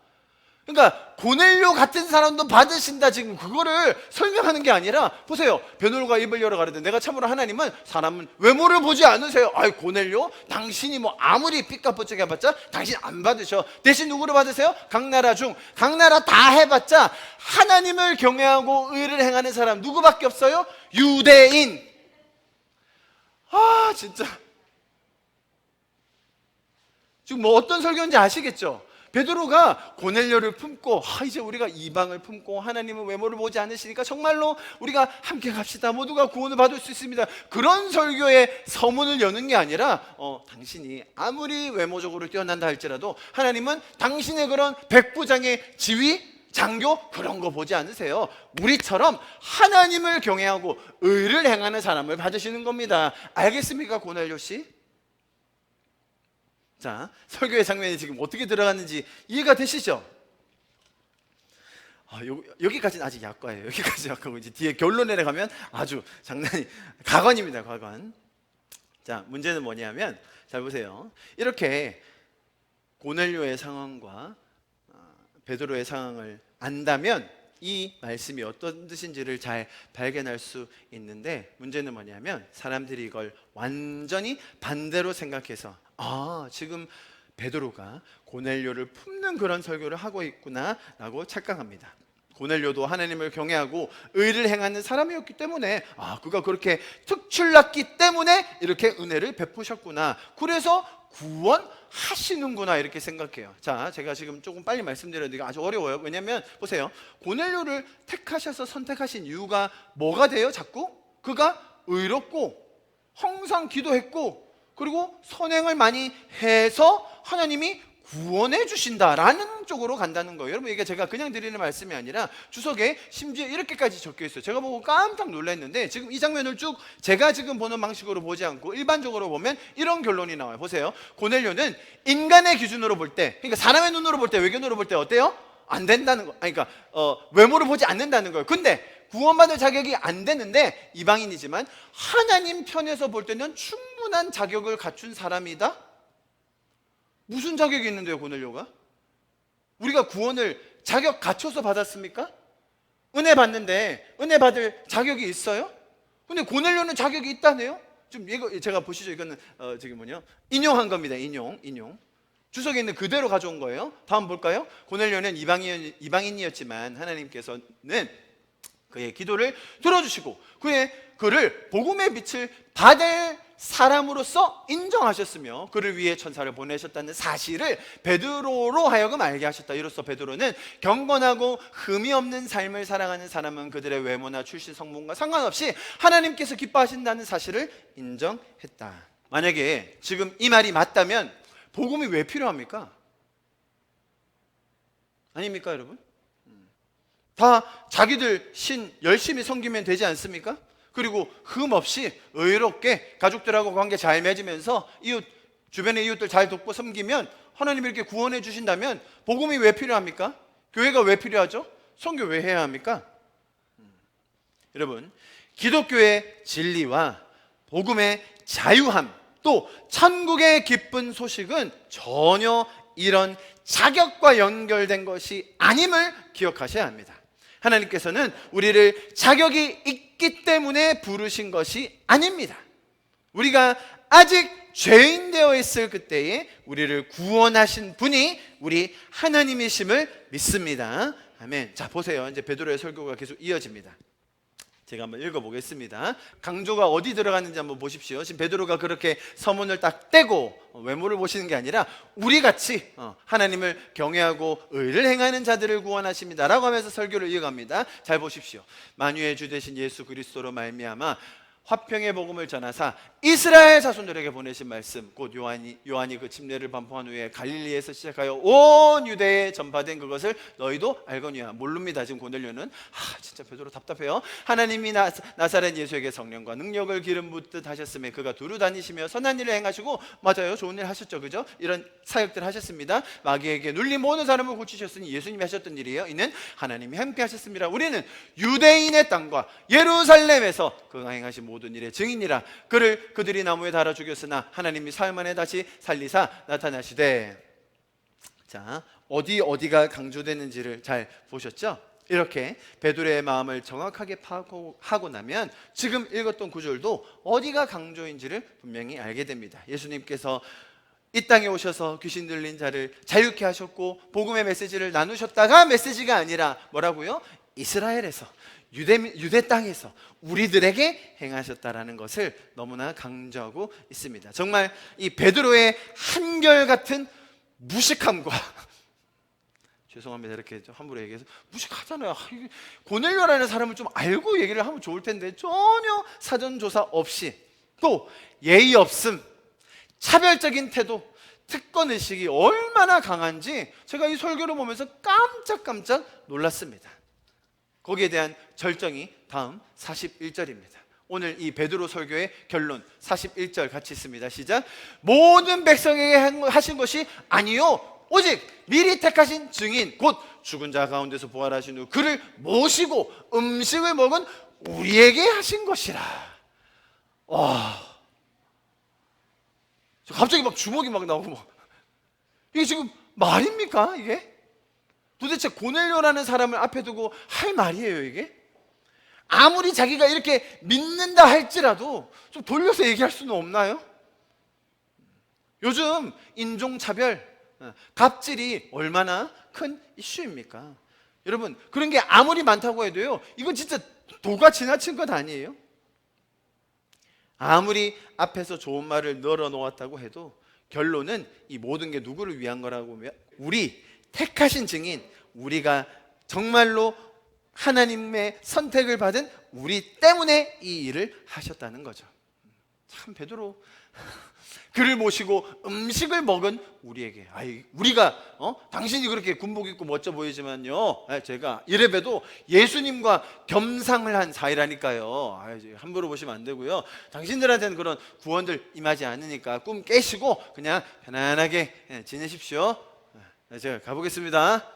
그러니까 고넬료 같은 사람도 받으신다, 지금 그거를 설명하는 게 아니라, 보세요, 베드로가 입을 열어 가르되 내가 참으로 하나님은 사람은 외모를 보지 않으세요. 아이, 고넬료, 당신이 뭐 아무리 삐까뻔쩍 해봤자 당신 안 받으셔. 대신 누구를 받으세요? 각 나라 다 해봤자 하나님을 경외하고 의를 행하는 사람 누구밖에 없어요? 유대인. 진짜 지금 뭐 어떤 설교인지 아시겠죠? 베드로가 고넬료를 품고 이제 우리가 이방을 품고 하나님은 외모를 보지 않으시니까 정말로 우리가 함께 갑시다, 모두가 구원을 받을 수 있습니다, 그런 설교의 서문을 여는 게 아니라 당신이 아무리 외모적으로 뛰어난다 할지라도 하나님은 당신의 그런 백부장의 지위, 장교 그런 거 보지 않으세요. 우리처럼 하나님을 경외하고 의를 행하는 사람을 받으시는 겁니다. 알겠습니까, 고넬료 씨? 자, 설교의 장면이 지금 어떻게 들어갔는지 이해가 되시죠? 여기까지는 아직 약과예요. 여기까지 약하고 이제 뒤에 결론에 가면 아주 장난이 가관입니다, 가관. 자, 문제는 뭐냐면, 잘 보세요. 이렇게 고넬료의 상황과 베드로의 상황을 안다면 이 말씀이 어떤 뜻인지를 잘 발견할 수 있는데, 문제는 뭐냐면 사람들이 이걸 완전히 반대로 생각해서 지금 베드로가 고넬료를 품는 그런 설교를 하고 있구나 라고 착각합니다. 고넬료도 하나님을 경외하고 의를 행하는 사람이었기 때문에 그가 그렇게 특출났기 때문에 이렇게 은혜를 베푸셨구나, 그래서 구원하시는구나 이렇게 생각해요. 자, 제가 지금 조금 빨리 말씀드렸는데 아주 어려워요. 왜냐하면 보세요, 고넬료를 택하셔서 선택하신 이유가 뭐가 돼요? 자꾸 그가 의롭고 항상 기도했고 그리고 선행을 많이 해서 하나님이 구원해 주신다라는 쪽으로 간다는 거예요. 여러분, 이게 제가 그냥 드리는 말씀이 아니라 주석에 심지어 이렇게까지 적혀 있어요. 제가 보고 깜짝 놀랐는데, 지금 이 장면을 쭉 제가 지금 보는 방식으로 보지 않고 일반적으로 보면 이런 결론이 나와요. 보세요, 고넬료는 인간의 기준으로 볼 때, 그러니까 사람의 눈으로 볼 때, 외견으로 볼 때 어때요? 안 된다는 거. 그러니까 외모를 보지 않는다는 거예요. 근데 구원받을 자격이 안 되는데 이방인이지만 하나님 편에서 볼 때는 충분히 충분한 자격을 갖춘 사람이다? 무슨 자격이 있는데요, 고넬료가? 우리가 구원을 자격 갖춰서 받았습니까? 은혜 받는데 은혜 받을 자격이 있어요? 근데 고넬료는 자격이 있다네요? 좀 이거 제가 보시죠. 이거는 인용한 겁니다. 인용. 주석에 있는 그대로 가져온 거예요. 다음 볼까요? 고넬료는 이방인이었지만 하나님께서는 그의 기도를 들어주시고 그를 복음의 빛을 받을 사람으로서 인정하셨으며 그를 위해 천사를 보내셨다는 사실을 베드로로 하여금 알게 하셨다. 이로써 베드로는 경건하고 흠이 없는 삶을 살아가는 사람은 그들의 외모나 출신 성분과 상관없이 하나님께서 기뻐하신다는 사실을 인정했다. 만약에 지금 이 말이 맞다면 복음이 왜 필요합니까? 아닙니까, 여러분? 다 자기들 신 열심히 섬기면 되지 않습니까? 그리고 흠 없이 의롭게 가족들하고 관계 잘 맺으면서 주변의 이웃들 잘 돕고 섬기면 하나님이 이렇게 구원해 주신다면 복음이 왜 필요합니까? 교회가 왜 필요하죠? 선교 왜 해야 합니까? 여러분, 기독교의 진리와 복음의 자유함, 또 천국의 기쁜 소식은 전혀 이런 자격과 연결된 것이 아님을 기억하셔야 합니다. 하나님께서는 우리를 자격이 있기 때문에 부르신 것이 아닙니다. 우리가 아직 죄인 되어 있을 그때에 우리를 구원하신 분이 우리 하나님이심을 믿습니다. 아멘. 자, 보세요. 이제 베드로의 설교가 계속 이어집니다. 제가 한번 읽어보겠습니다. 강조가 어디 들어갔는지 한번 보십시오. 지금 베드로가 그렇게 서문을 딱 떼고 외모를 보시는 게 아니라 우리같이 하나님을 경외하고 의를 행하는 자들을 구원하십니다 라고 하면서 설교를 이어갑니다. 잘 보십시오. 만유의 주 되신 예수 그리스도로 말미암아 화평의 복음을 전하사 이스라엘 자손들에게 보내신 말씀, 곧 요한이 그 침례를 반포한 후에 갈릴리에서 시작하여 온 유대에 전파된 그것을 너희도 알거니와. 모릅니다. 지금 고넬료는 진짜 베드로 답답해요. 하나님이 나사렛 예수에게 성령과 능력을 기름 붓듯 하셨음에 그가 두루 다니시며 선한 일을 행하시고, 맞아요, 좋은 일 하셨죠, 그죠? 이런 사역들 하셨습니다. 마귀에게 눌린 모든 사람을 고치셨으니 예수님이 하셨던 일이에요. 이는 하나님이 함께 하셨습니다. 우리는 유대인의 땅과 예루살렘에서 그가 행하신 모든 일의 증인이라. 그들이 나무에 달아 죽였으나 하나님이 사흘 만에 다시 살리사 나타나시되. 자, 어디가 강조되는지를 잘 보셨죠? 이렇게 베드로의 마음을 정확하게 파악하고 나면 지금 읽었던 구절도 어디가 강조인지를 분명히 알게 됩니다. 예수님께서 이 땅에 오셔서 귀신 들린 자를 자유케 하셨고 복음의 메시지를 나누셨다가 메시지가 아니라 뭐라고요? 이스라엘에서 유대 땅에서 우리들에게 행하셨다라는 것을 너무나 강조하고 있습니다. 정말 이 베드로의 한결같은 무식함과 죄송합니다, 이렇게 함부로 얘기해서 무식하잖아요. 고넬료라는 사람을 좀 알고 얘기를 하면 좋을 텐데 전혀 사전조사 없이, 또 예의 없음, 차별적인 태도, 특권의식이 얼마나 강한지 제가 이 설교를 보면서 깜짝깜짝 놀랐습니다. 거기에 대한 절정이 다음 41절입니다. 오늘 이 베드로 설교의 결론 41절 같이 있습니다. 시작. 모든 백성에게 하신 것이 아니요 오직 미리 택하신 증인 곧 죽은 자 가운데서 부활하신 후 그를 모시고 음식을 먹은 우리에게 하신 것이라. 와, 갑자기 막 주먹이 막 나오고 이게 지금 말입니까 이게? 도대체 고넬료라는 사람을 앞에 두고 할 말이에요 이게? 아무리 자기가 이렇게 믿는다 할지라도 좀 돌려서 얘기할 수는 없나요? 요즘 인종차별, 갑질이 얼마나 큰 이슈입니까? 여러분, 그런 게 아무리 많다고 해도요, 이건 진짜 도가 지나친 것 아니에요? 아무리 앞에서 좋은 말을 널어놓았다고 해도 결론은 이 모든 게 누구를 위한 거라고 하면 우리 택하신 증인, 우리가 정말로 하나님의 선택을 받은 우리 때문에 이 일을 하셨다는 거죠. 참 베드로 그를 모시고 음식을 먹은 우리에게, 우리가 당신이 그렇게 군복 입고 멋져 보이지만요, 제가 이래봬도 예수님과 겸상을 한 사이라니까요. 함부로 보시면 안 되고요. 당신들한테는 그런 구원들 임하지 않으니까 꿈 깨시고 그냥 편안하게 지내십시오. 제가 가보겠습니다.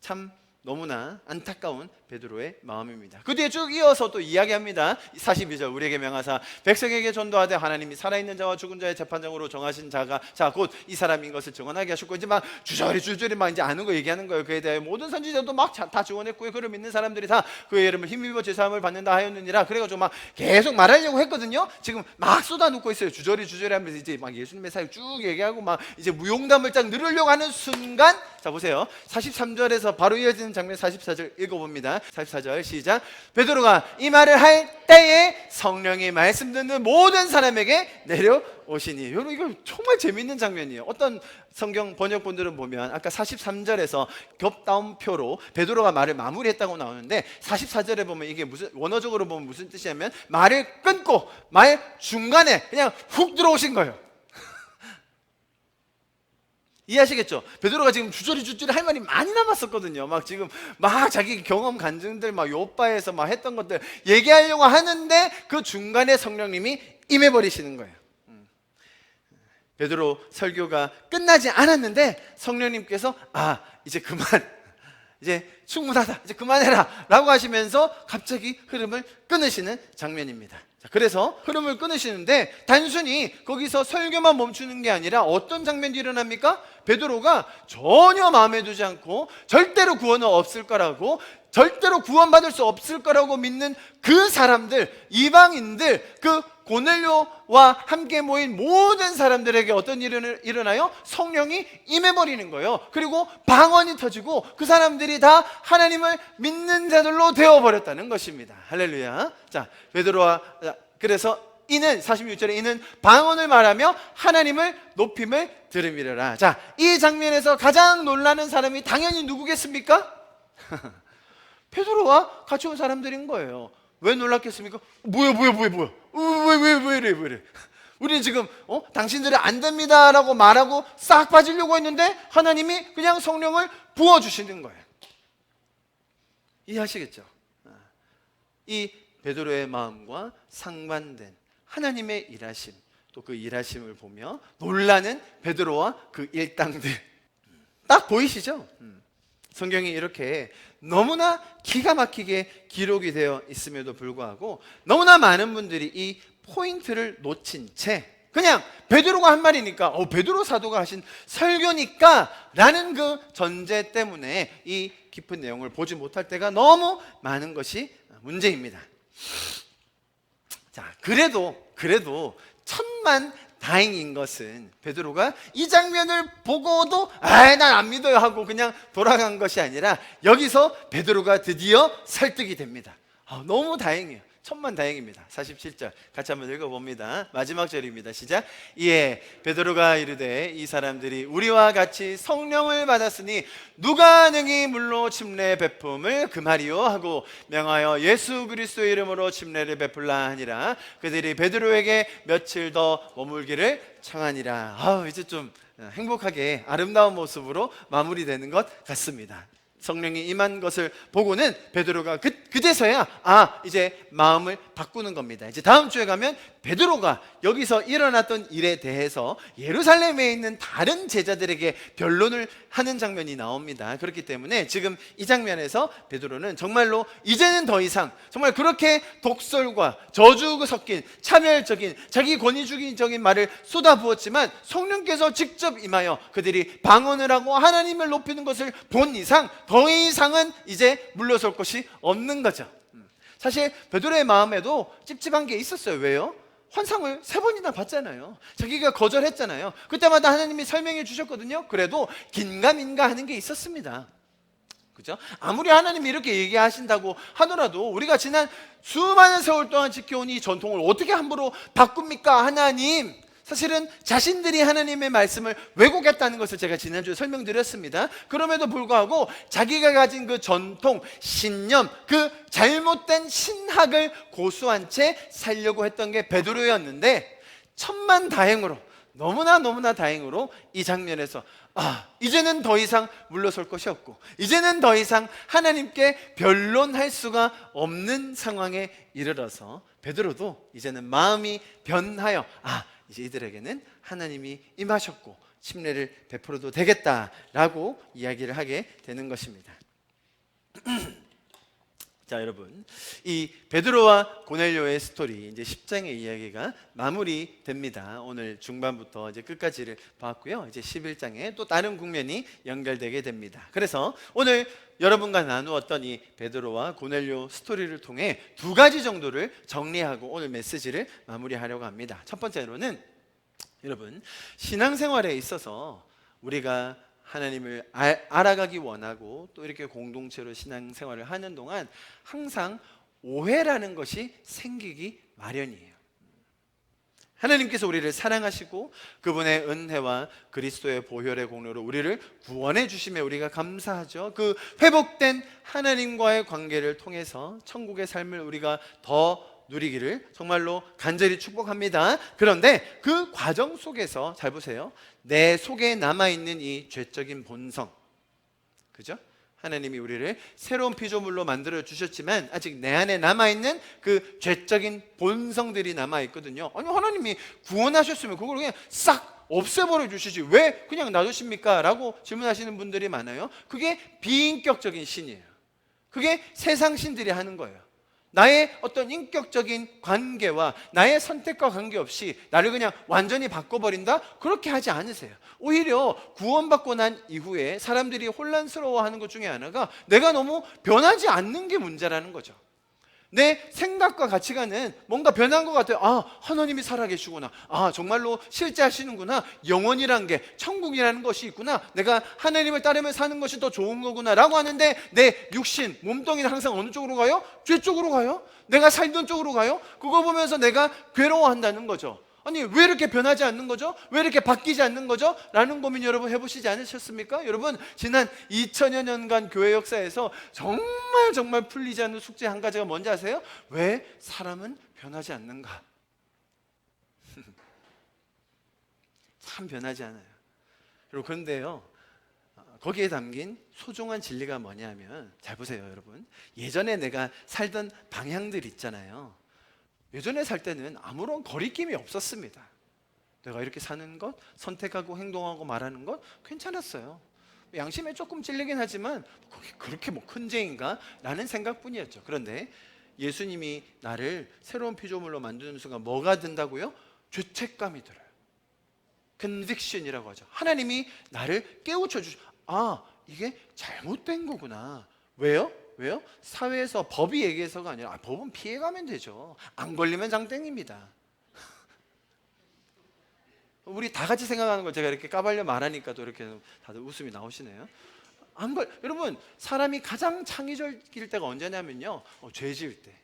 참 너무나 안타까운 베드로의 마음입니다. 그 뒤에 쭉 이어서 또 이야기합니다. 42절 우리에게 명하사 백성에게 전도하되 하나님이 살아있는 자와 죽은 자의 재판장으로 정하신 자가 곧 이 사람인 것을 증언하게 하셨고, 이제 막 주저리 막 이제 아는 거 얘기하는 거예요. 그에 대해 모든 선지자도 막 다 증언했고요. 그를 믿는 사람들이 다 그의 이름을 힘입어 제사함을 받는다 하였느니라. 그래가지고 막 계속 말하려고 했거든요. 지금 막 쏟아놓고 있어요. 주저리 하면서 이제 막 예수님의 사역 쭉 얘기하고 막 이제 무용담을 딱 늘으려고 하는 순간, 자 보세요. 43절에서 바로 이어지는 장면 44절 읽어봅니다. 44절 시작. 베드로가 이 말을 할 때에 성령이 말씀 듣는 모든 사람에게 내려오시니. 여러분 이거 정말 재밌는 장면이에요. 어떤 성경 번역본들은 보면 아까 43절에서 겹다운표로 베드로가 말을 마무리했다고 나오는데, 44절에 보면 이게 무슨, 원어적으로 보면 무슨 뜻이냐면 말을 끊고 말 중간에 그냥 훅 들어오신 거예요. 이해하시겠죠? 베드로가 지금 주저리 할 말이 많이 남았었거든요. 막 지금 막 자기 경험 간증들 막 요바에서 막 했던 것들 얘기하려고 하는데 그 중간에 성령님이 임해버리시는 거예요. 베드로 설교가 끝나지 않았는데 성령님께서 이제 그만, 이제 충분하다, 이제 그만해라 라고 하시면서 갑자기 흐름을 끊으시는 장면입니다. 자, 그래서 흐름을 끊으시는데 단순히 거기서 설교만 멈추는 게 아니라 어떤 장면이 일어납니까? 베드로가 전혀 마음에 두지 않고 절대로 구원은 없을 거라고, 절대로 구원받을 수 없을 거라고 믿는 그 사람들, 이방인들, 그 고넬료와 함께 모인 모든 사람들에게 어떤 일이 일어나요? 성령이 임해버리는 거예요. 그리고 방언이 터지고 그 사람들이 다 하나님을 믿는 자들로 되어버렸다는 것입니다. 할렐루야. 자, 베드로와, 그래서 이는 46절에 이는 방언을 말하며 하나님을 높임을 들음이라. 자, 이 장면에서 가장 놀라는 사람이 당연히 누구겠습니까? 베드로와 같이 온 사람들인 거예요. 왜 놀랐겠습니까? 뭐야? 왜 이래? 우리는 지금 당신들은 안 됩니다라고 말하고 싹 빠지려고 했는데 하나님이 그냥 성령을 부어주시는 거예요. 이해하시겠죠? 이 베드로의 마음과 상반된 하나님의 일하심, 또 그 일하심을 보며 놀라는 베드로와 그 일당들, 딱 보이시죠? 성경이 이렇게 너무나 기가 막히게 기록이 되어 있음에도 불구하고 너무나 많은 분들이 이 포인트를 놓친 채 그냥 베드로가 한 말이니까, 베드로 사도가 하신 설교니까 라는 그 전제 때문에 이 깊은 내용을 보지 못할 때가 너무 많은 것이 문제입니다. 자, 그래도 천만 다행인 것은 베드로가 이 장면을 보고도 난 안 믿어요 하고 그냥 돌아간 것이 아니라 여기서 베드로가 드디어 설득이 됩니다. 너무 다행이에요. 천만 다행입니다. 47절 같이 한번 읽어봅니다. 마지막 절입니다. 시작. 이에 베드로가 이르되 이 사람들이 우리와 같이 성령을 받았으니 누가 능히 물로 침례 베품을 금하리요 하고 명하여 예수 그리스도의 이름으로 침례를 베풀라 하니라. 그들이 베드로에게 며칠 더 머물기를 청하니라. 이제 좀 행복하게 아름다운 모습으로 마무리되는 것 같습니다. 성령이 임한 것을 보고는 베드로가 그제서야 이제 마음을 바꾸는 겁니다. 이제 다음 주에 가면 베드로가 여기서 일어났던 일에 대해서 예루살렘에 있는 다른 제자들에게 변론을 하는 장면이 나옵니다. 그렇기 때문에 지금 이 장면에서 베드로는 정말로 이제는 더 이상 정말 그렇게 독설과 저주 섞인 차별적인 자기 권위주의적인 말을 쏟아부었지만 성령께서 직접 임하여 그들이 방언을 하고 하나님을 높이는 것을 본 이상 더 이상은 이제 물러설 것이 없는 거죠. 사실 베드로의 마음에도 찝찝한 게 있었어요. 왜요? 환상을 3번이나 봤잖아요. 자기가 거절했잖아요. 그때마다 하나님이 설명해 주셨거든요. 그래도 긴가민가 하는 게 있었습니다. 그죠? 아무리 하나님이 이렇게 얘기하신다고 하더라도 우리가 지난 수많은 세월 동안 지켜온 이 전통을 어떻게 함부로 바꿉니까? 하나님, 사실은 자신들이 하나님의 말씀을 왜곡했다는 것을 제가 지난주에 설명드렸습니다. 그럼에도 불구하고 자기가 가진 그 전통, 신념, 그 잘못된 신학을 고수한 채 살려고 했던 게 베드로였는데 천만 다행으로, 너무나 다행으로 이 장면에서 이제는 더 이상 물러설 것이 없고 이제는 더 이상 하나님께 변론할 수가 없는 상황에 이르러서 베드로도 이제는 마음이 변하여 이제 이들에게는 하나님이 임하셨고 침례를 베풀어도 되겠다라고 이야기를 하게 되는 것입니다. 자, 여러분, 이 베드로와 고넬료의 스토리, 이제 10장의 이야기가 마무리됩니다. 오늘 중반부터 이제 끝까지를 봤고요. 이제 11장에 또 다른 국면이 연결되게 됩니다. 그래서 오늘 여러분과 나누었던 이 베드로와 고넬료 스토리를 통해 두 가지 정도를 정리하고 오늘 메시지를 마무리하려고 합니다. 첫 번째로는 여러분, 신앙생활에 있어서 우리가 하나님을 알아가기 원하고 또 이렇게 공동체로 신앙생활을 하는 동안 항상 오해라는 것이 생기기 마련이에요. 하나님께서 우리를 사랑하시고 그분의 은혜와 그리스도의 보혈의 공로로 우리를 구원해 주심에 우리가 감사하죠. 그 회복된 하나님과의 관계를 통해서 천국의 삶을 우리가 더 누리기를 정말로 간절히 축복합니다. 그런데 그 과정 속에서 잘 보세요. 내 속에 남아있는 이 죄적인 본성, 그죠? 하나님이 우리를 새로운 피조물로 만들어 주셨지만 아직 내 안에 남아있는 그 죄적인 본성들이 남아있거든요. 아니, 하나님이 구원하셨으면 그걸 그냥 싹 없애버려 주시지 왜 그냥 놔두십니까? 라고 질문하시는 분들이 많아요. 그게 비인격적인 신이에요. 그게 세상 신들이 하는 거예요. 나의 어떤 인격적인 관계와 나의 선택과 관계없이 나를 그냥 완전히 바꿔버린다? 그렇게 하지 않으세요. 오히려 구원받고 난 이후에 사람들이 혼란스러워하는 것 중에 하나가 내가 너무 변하지 않는 게 문제라는 거죠. 내 생각과 가치관은 뭔가 변한 것 같아요. 아, 하나님이 살아계시구나. 아, 정말로 실제 하시는구나. 영원이란 게, 천국이라는 것이 있구나. 내가 하나님을 따르며 사는 것이 더 좋은 거구나 라고 하는데 내 육신, 몸뚱이는 항상 어느 쪽으로 가요? 죄 쪽으로 가요? 내가 살던 쪽으로 가요? 그거 보면서 내가 괴로워한다는 거죠. 아니, 왜 이렇게 변하지 않는 거죠? 왜 이렇게 바뀌지 않는 거죠? 라는 고민 여러분 해보시지 않으셨습니까? 여러분, 지난 2000여 년간 교회 역사에서 정말 풀리지 않는 숙제 한 가지가 뭔지 아세요? 왜 사람은 변하지 않는가? 참 변하지 않아요. 여러분, 그런데요, 거기에 담긴 소중한 진리가 뭐냐면, 잘 보세요 여러분, 예전에 내가 살던 방향들 있잖아요. 예전에 살 때는 아무런 거리낌이 없었습니다. 내가 이렇게 사는 것, 선택하고 행동하고 말하는 것 괜찮았어요. 양심에 조금 찔리긴 하지만 그렇게 뭐 큰 죄인가? 라는 생각뿐이었죠. 그런데 예수님이 나를 새로운 피조물로 만드는 순간 뭐가 든다고요? 죄책감이 들어요. conviction이라고 하죠. 하나님이 나를 깨우쳐 주셔. 아, 이게 잘못된 거구나. 왜요? 왜요? 사회에서 법이 얘기해서가 아니라 법은 피해가면 되죠. 안 걸리면 장땡입니다. 우리 다 같이 생각하는 걸 제가 이렇게 까발려 말하니까 또 이렇게 다들 웃음이 나오시네요. 여러분, 사람이 가장 창의적일 때가 언제냐면요, 죄 지을 때.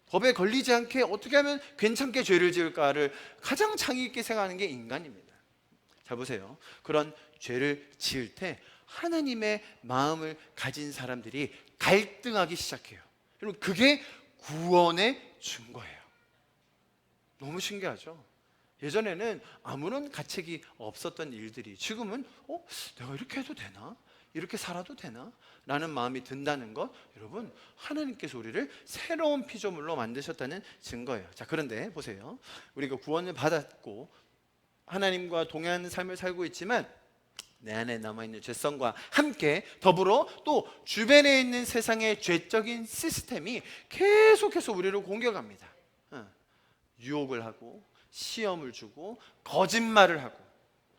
법에 걸리지 않게 어떻게 하면 괜찮게 죄를 지을까를 가장 창의 있게 생각하는 게 인간입니다. 자, 보세요. 그런 죄를 지을 때 하나님의 마음을 가진 사람들이 갈등하기 시작해요. 여러분, 그게 구원의 증거예요. 너무 신기하죠? 예전에는 아무런 가책이 없었던 일들이 지금은 내가 이렇게 해도 되나? 이렇게 살아도 되나? 라는 마음이 든다는 것, 여러분, 하나님께서 우리를 새로운 피조물로 만드셨다는 증거예요. 자, 그런데 보세요. 우리가 구원을 받았고 하나님과 동행하는 삶을 살고 있지만 내 안에 남아있는 죄성과 함께 더불어 또 주변에 있는 세상의 죄적인 시스템이 계속해서 우리를 공격합니다. 유혹을 하고 시험을 주고 거짓말을 하고,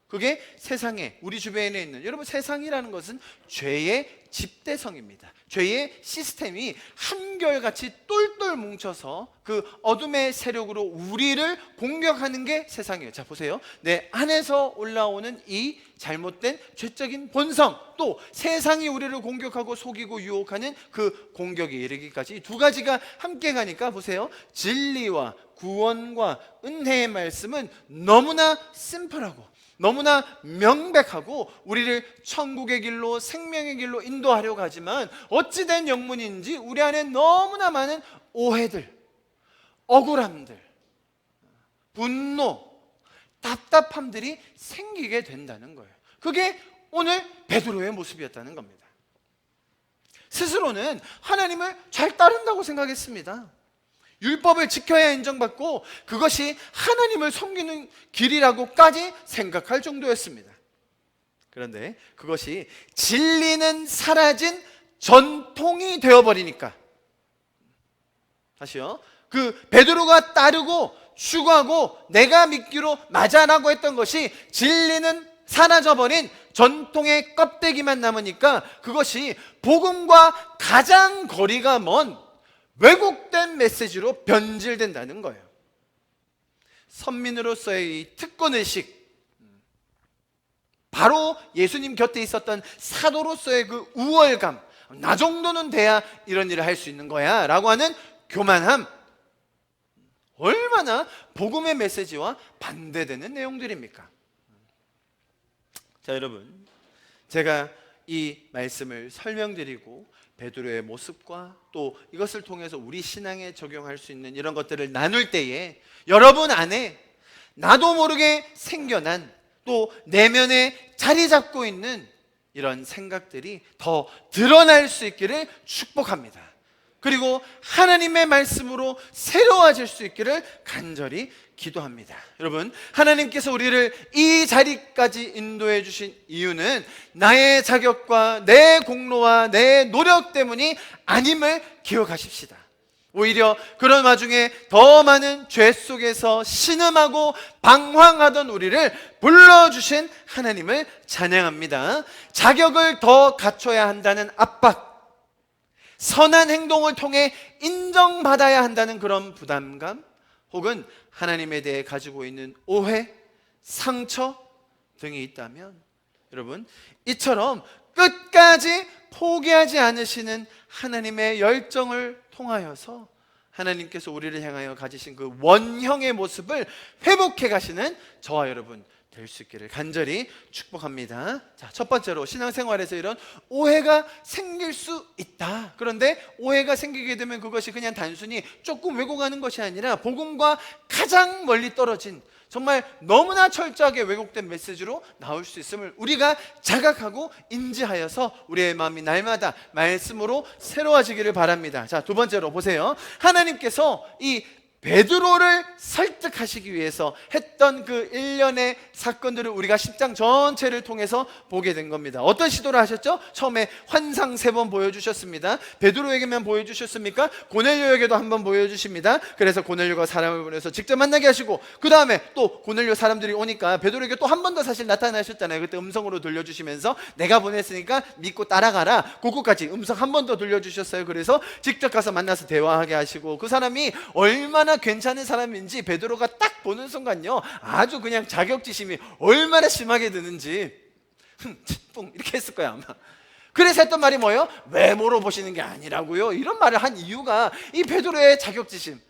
그게 세상에, 우리 주변에 있는, 여러분, 세상이라는 것은 죄의 집대성입니다. 죄의 시스템이 한결같이 똘똘 뭉쳐서 그 어둠의 세력으로 우리를 공격하는 게 세상이에요. 자, 보세요. 내 안에서 올라오는 이 잘못된 죄적인 본성, 또 세상이 우리를 공격하고 속이고 유혹하는 그 공격에 이르기까지 두 가지가 함께 가니까 보세요. 진리와 구원과 은혜의 말씀은 너무나 심플하고 너무나 명백하고 우리를 천국의 길로, 생명의 길로 인도하려고 하지만 어찌된 영문인지 우리 안에 너무나 많은 오해들, 억울함들, 분노, 답답함들이 생기게 된다는 거예요. 그게 오늘 베드로의 모습이었다는 겁니다. 스스로는 하나님을 잘 따른다고 생각했습니다. 율법을 지켜야 인정받고 그것이 하나님을 섬기는 길이라고까지 생각할 정도였습니다. 그런데 그것이 진리는 사라진 전통이 되어버리니까 다시요. 그 베드로가 따르고 추구하고 내가 믿기로 맞아라고 했던 것이 진리는 사라져버린 전통의 껍데기만 남으니까 그것이 복음과 가장 거리가 먼 왜곡된 메시지로 변질된다는 거예요. 선민으로서의 이 특권의식, 바로 예수님 곁에 있었던 사도로서의 그 우월감, 나 정도는 돼야 이런 일을 할 수 있는 거야 라고 하는 교만함, 얼마나 복음의 메시지와 반대되는 내용들입니까? 자, 여러분, 제가 이 말씀을 설명드리고 베드로의 모습과 또 이것을 통해서 우리 신앙에 적용할 수 있는 이런 것들을 나눌 때에 여러분 안에 나도 모르게 생겨난 또 내면에 자리 잡고 있는 이런 생각들이 더 드러날 수 있기를 축복합니다. 그리고 하나님의 말씀으로 새로워질 수 있기를 간절히 기도합니다. 여러분, 하나님께서 우리를 이 자리까지 인도해 주신 이유는 나의 자격과 내 공로와 내 노력 때문이 아님을 기억하십시다. 오히려 그런 와중에 더 많은 죄 속에서 신음하고 방황하던 우리를 불러주신 하나님을 찬양합니다. 자격을 더 갖춰야 한다는 압박, 선한 행동을 통해 인정받아야 한다는 그런 부담감, 혹은 하나님에 대해 가지고 있는 오해, 상처 등이 있다면 여러분, 이처럼 끝까지 포기하지 않으시는 하나님의 열정을 통하여서 하나님께서 우리를 향하여 가지신 그 원형의 모습을 회복해 가시는 저와 여러분 될 수 있기를 간절히 축복합니다. 자, 첫 번째로 신앙생활에서 이런 오해가 생길 수 있다. 그런데 오해가 생기게 되면 그것이 그냥 단순히 조금 왜곡하는 것이 아니라 복음과 가장 멀리 떨어진 정말 너무나 철저하게 왜곡된 메시지로 나올 수 있음을 우리가 자각하고 인지하여서 우리의 마음이 날마다 말씀으로 새로워지기를 바랍니다. 자, 두 번째로 보세요. 하나님께서 이 베드로를 설득하시기 위해서 했던 그 일련의 사건들을 우리가 10장 전체를 통해서 보게 된 겁니다. 어떤 시도를 하셨죠? 처음에 환상 3번 보여주셨습니다. 베드로에게만 보여주셨습니까? 고넬료에게도 한번 보여주십니다. 그래서 고넬료가 사람을 보내서 직접 만나게 하시고, 그 다음에 또 고넬료 사람들이 오니까 베드로에게 또 한 번 더 사실 나타나셨잖아요. 그때 음성으로 들려주시면서 내가 보냈으니까 믿고 따라가라, 그거까지 음성 한 번 더 들려주셨어요. 그래서 직접 가서 만나서 대화하게 하시고, 그 사람이 얼마나 괜찮은 사람인지 베드로가 딱 보는 순간요, 아주 그냥 자격지심이 얼마나 심하게 드는지 뿡 이렇게 했을 거야 아마. 그래서 했던 말이 뭐예요? 외모로 보시는 게 아니라고요. 이런 말을 한 이유가 이 베드로의 자격지심.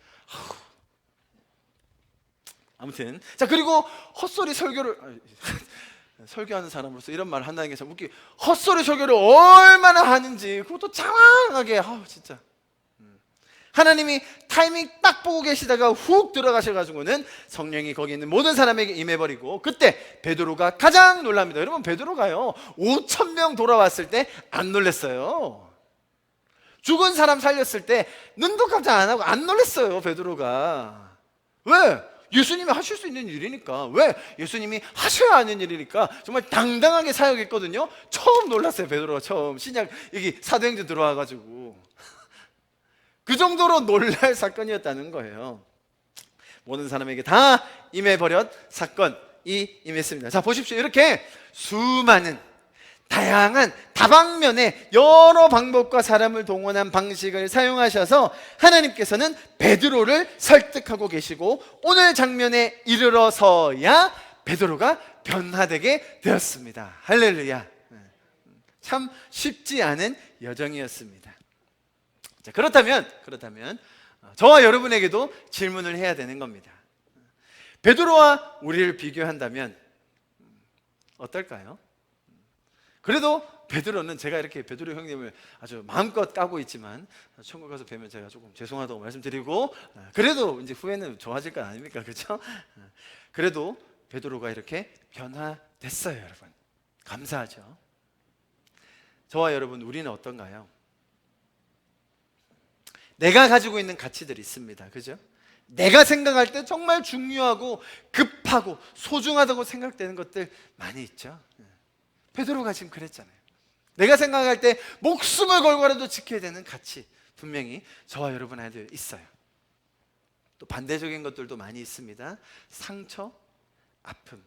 아무튼, 자, 그리고 헛소리 설교를 설교하는 사람으로서 이런 말을 한다는 게 참 웃기. 헛소리 설교를 얼마나 하는지 그것도 장황하게, 진짜 하나님이 타이밍 딱 보고 계시다가 훅 들어가셔가지고는 성령이 거기 있는 모든 사람에게 임해버리고, 그때 베드로가 가장 놀랍니다. 여러분, 베드로가요 5,000명 돌아왔을 때 안 놀랐어요. 죽은 사람 살렸을 때 눈도 깜짝 안 하고 안 놀랐어요. 베드로가. 왜? 예수님이 하실 수 있는 일이니까. 왜? 예수님이 하셔야 하는 일이니까 정말 당당하게 사역했거든요. 처음 놀랐어요. 베드로가 처음 신약 여기 사도행전 들어와가지고 그 정도로 놀랄 사건이었다는 거예요. 모든 사람에게 다 임해버렸 사건이 임했습니다. 자, 보십시오. 이렇게 수많은 다양한 다방면의 여러 방법과 사람을 동원한 방식을 사용하셔서 하나님께서는 베드로를 설득하고 계시고, 오늘 장면에 이르러서야 베드로가 변화되게 되었습니다. 할렐루야. 참 쉽지 않은 여정이었습니다. 자, 그렇다면 저와 여러분에게도 질문을 해야 되는 겁니다. 베드로와 우리를 비교한다면 어떨까요? 그래도 베드로는, 제가 이렇게 베드로 형님을 아주 마음껏 까고 있지만 천국 가서 뵈면 제가 조금 죄송하다고 말씀드리고, 그래도 이제 후회는 좋아질 거 아닙니까? 그렇죠? 그래도 베드로가 이렇게 변화됐어요. 여러분, 감사하죠. 저와 여러분, 우리는 어떤가요? 내가 가지고 있는 가치들이 있습니다. 그죠? 내가 생각할 때 정말 중요하고 급하고 소중하다고 생각되는 것들 많이 있죠. 베드로가 지금 그랬잖아요. 내가 생각할 때 목숨을 걸고라도 지켜야 되는 가치 분명히 저와 여러분 안에 있어요. 또 반대적인 것들도 많이 있습니다. 상처, 아픔,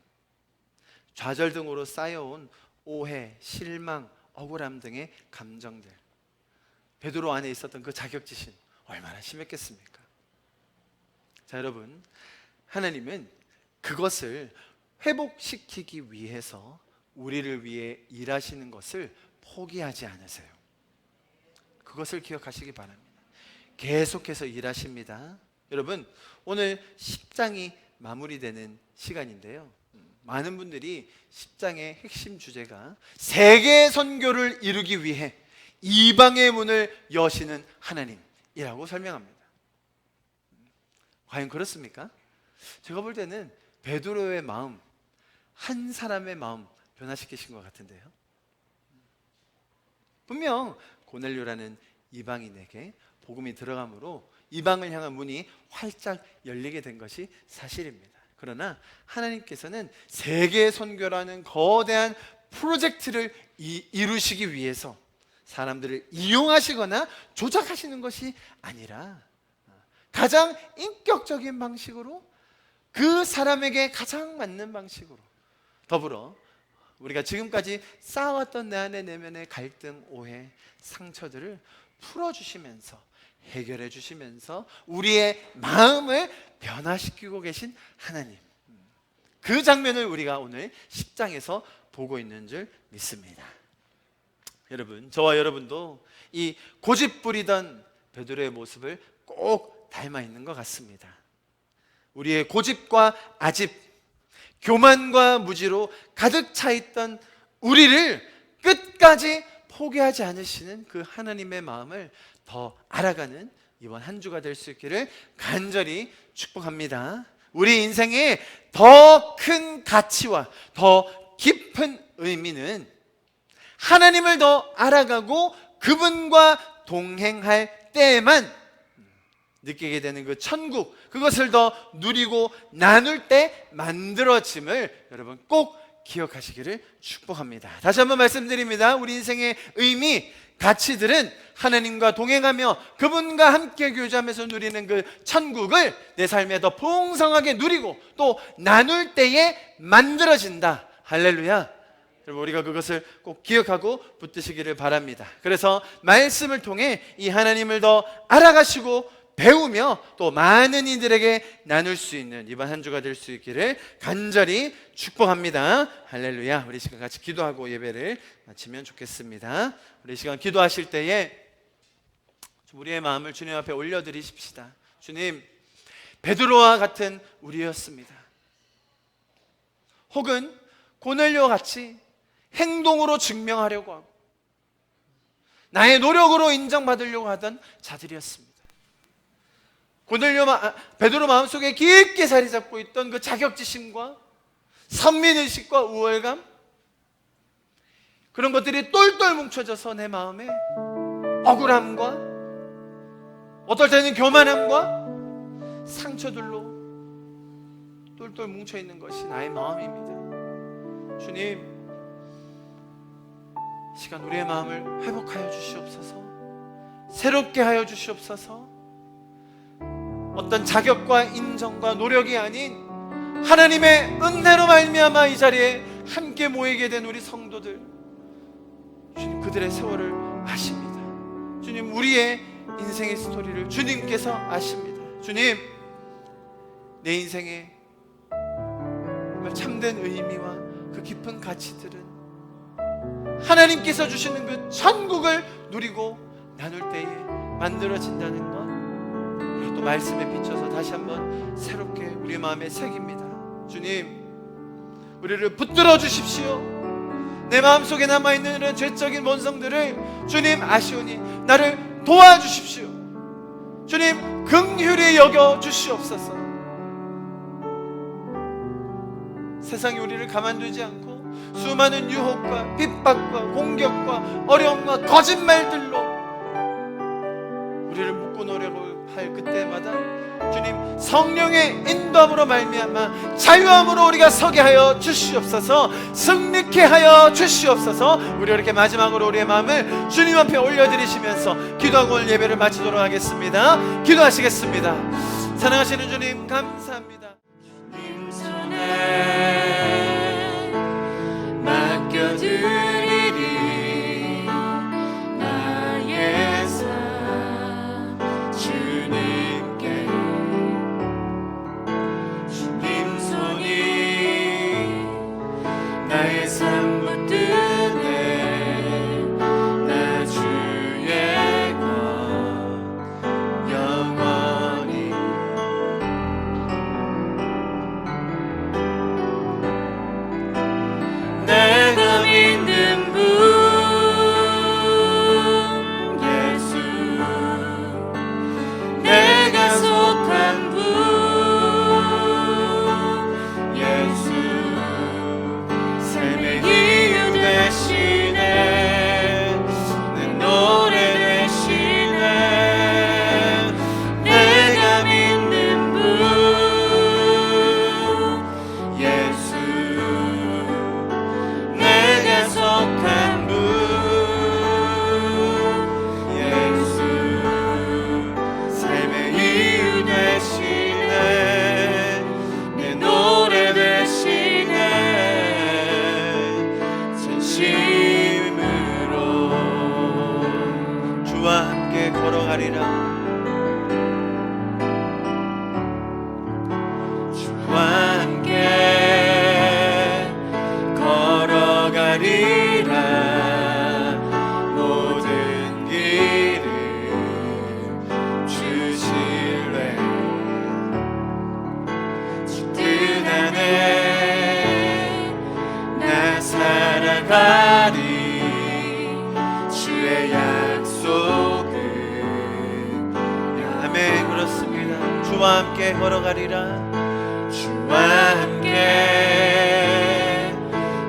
좌절 등으로 쌓여온 오해, 실망, 억울함 등의 감정들. 베드로 안에 있었던 그 자격지심 얼마나 심했겠습니까? 자, 여러분, 하나님은 그것을 회복시키기 위해서 우리를 위해 일하시는 것을 포기하지 않으세요. 그것을 기억하시기 바랍니다. 계속해서 일하십니다. 여러분, 오늘 10장이 마무리되는 시간인데요, 많은 분들이 10장의 핵심 주제가 세계 선교를 이루기 위해 이방의 문을 여시는 하나님이라고 설명합니다. 과연 그렇습니까? 제가 볼 때는 베드로의 마음, 한 사람의 마음 변화시키신 것 같은데요. 분명 고넬료라는 이방인에게 복음이 들어가므로 이방을 향한 문이 활짝 열리게 된 것이 사실입니다. 그러나 하나님께서는 세계 선교라는 거대한 프로젝트를 이루시기 위해서 사람들을 이용하시거나 조작하시는 것이 아니라 가장 인격적인 방식으로 그 사람에게 가장 맞는 방식으로, 더불어 우리가 지금까지 쌓아왔던 내 안의 내면의 갈등, 오해, 상처들을 풀어주시면서 해결해 주시면서 우리의 마음을 변화시키고 계신 하나님, 그 장면을 우리가 오늘 10장에서 보고 있는 줄 믿습니다. 여러분, 저와 여러분도 이 고집부리던 베드로의 모습을 꼭 닮아 있는 것 같습니다. 우리의 고집과 아집, 교만과 무지로 가득 차 있던 우리를 끝까지 포기하지 않으시는 그 하나님의 마음을 더 알아가는 이번 한 주가 될 수 있기를 간절히 축복합니다. 우리 인생의 더 큰 가치와 더 깊은 의미는 하나님을 더 알아가고 그분과 동행할 때에만 느끼게 되는 그 천국, 그것을 더 누리고 나눌 때 만들어짐을 여러분 꼭 기억하시기를 축복합니다. 다시 한번 말씀드립니다. 우리 인생의 의미, 가치들은 하나님과 동행하며 그분과 함께 교제하면서 누리는 그 천국을 내 삶에 더 풍성하게 누리고 또 나눌 때에 만들어진다. 할렐루야. 여러분, 우리가 그것을 꼭 기억하고 붙드시기를 바랍니다. 그래서 말씀을 통해 이 하나님을 더 알아가시고 배우며 또 많은 이들에게 나눌 수 있는 이번 한 주가 될 수 있기를 간절히 축복합니다. 할렐루야. 우리 시간 같이 기도하고 예배를 마치면 좋겠습니다. 우리 시간 기도하실 때에 우리의 마음을 주님 앞에 올려드리십시다. 주님, 베드로와 같은 우리였습니다. 혹은 고넬료와 같이 행동으로 증명하려고 하고 나의 노력으로 인정받으려고 하던 자들이었습니다. 베드로 마음속에 깊게 자리 잡고 있던 그 자격지심과 선민의식과 우월감, 그런 것들이 똘똘 뭉쳐져서 내 마음에 억울함과 어떨 때는 교만함과 상처들로 똘똘 뭉쳐있는 것이 나의 마음입니다. 주님, 이 시간 우리의 마음을 회복하여 주시옵소서. 새롭게 하여 주시옵소서. 어떤 자격과 인정과 노력이 아닌 하나님의 은혜로 말미암아 이 자리에 함께 모이게 된 우리 성도들, 주님 그들의 세월을 아십니다. 주님 우리의 인생의 스토리를 주님께서 아십니다. 주님, 내 인생의 참된 의미와 그 깊은 가치들은 하나님께서 주시는 그 천국을 누리고 나눌 때에 만들어진다는 것, 또 말씀에 비춰서 다시 한번 새롭게 우리의 마음에 새깁니다. 주님, 우리를 붙들어 주십시오. 내 마음속에 남아있는 이런 죄적인 본성들을 주님 아시오니 나를 도와주십시오. 주님 긍휼히 여겨 주시옵소서. 세상이 우리를 가만두지 않고 수많은 유혹과 핍박과 공격과 어려움과 거짓말들로 우리를 묶어놓으려고 할 그때마다 주님 성령의 인도함으로 말미암아 자유함으로 우리가 서게 하여 주시옵소서. 승리케 하여 주시옵소서. 우리 이렇게 마지막으로 우리의 마음을 주님 앞에 올려드리시면서 기도하고 오늘 예배를 마치도록 하겠습니다. 기도하시겠습니다. 사랑하시는 주님 감사합니다. 주님 손에 맡겨드리리 나의 삶 주님께. 주님 손이 나의 삶 붙드네 나 주의 것 영원히. 내가 믿는 분 예수, 내가 속한 분 예수, 삶의 이유 되시네 내 노래 되시네. 내가 믿는 분 예수, 내가 속한 분 예수, 삶의 이유 되시네 내 노래 되시네. 진심으로 주와 함께 걸어가리라. 주와 함께 걸어가리라. 모든 길을 주실래. 주 뜻 안에 나 살아가리. 주의 약속은 아멘. 그렇습니다. 주와 함께 걸어가리라. 주와 함께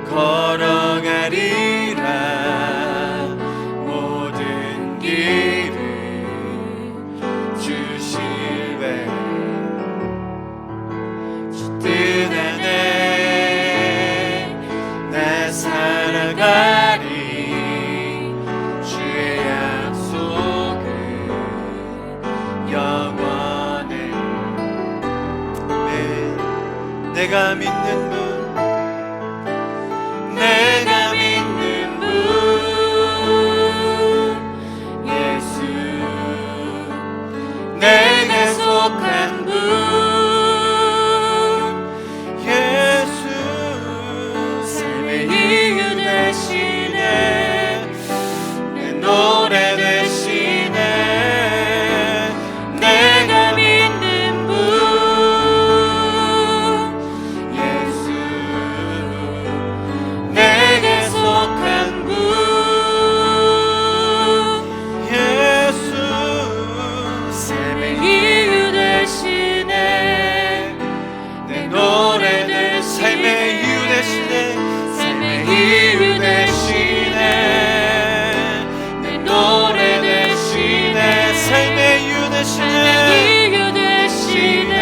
걸어가리라. 모든 길을 주실래. 주 뜻 안에 나 살아가리. 주의 약속은 영원해. 아멘. 내가 믿는 분 내가 믿는 분 예수, 내가 속한 분 예수, 삶의 이유 되시네 내 노래 되시네. 내가 믿는 분 예수, 내가 속한 분 예수, 삶의 이유 되시네 내 노래 되시네. 삶의 이유 되시네. 삶의 이유 되시네 내 노래 되시네. 삶의 이유 되시네. 이유 되시네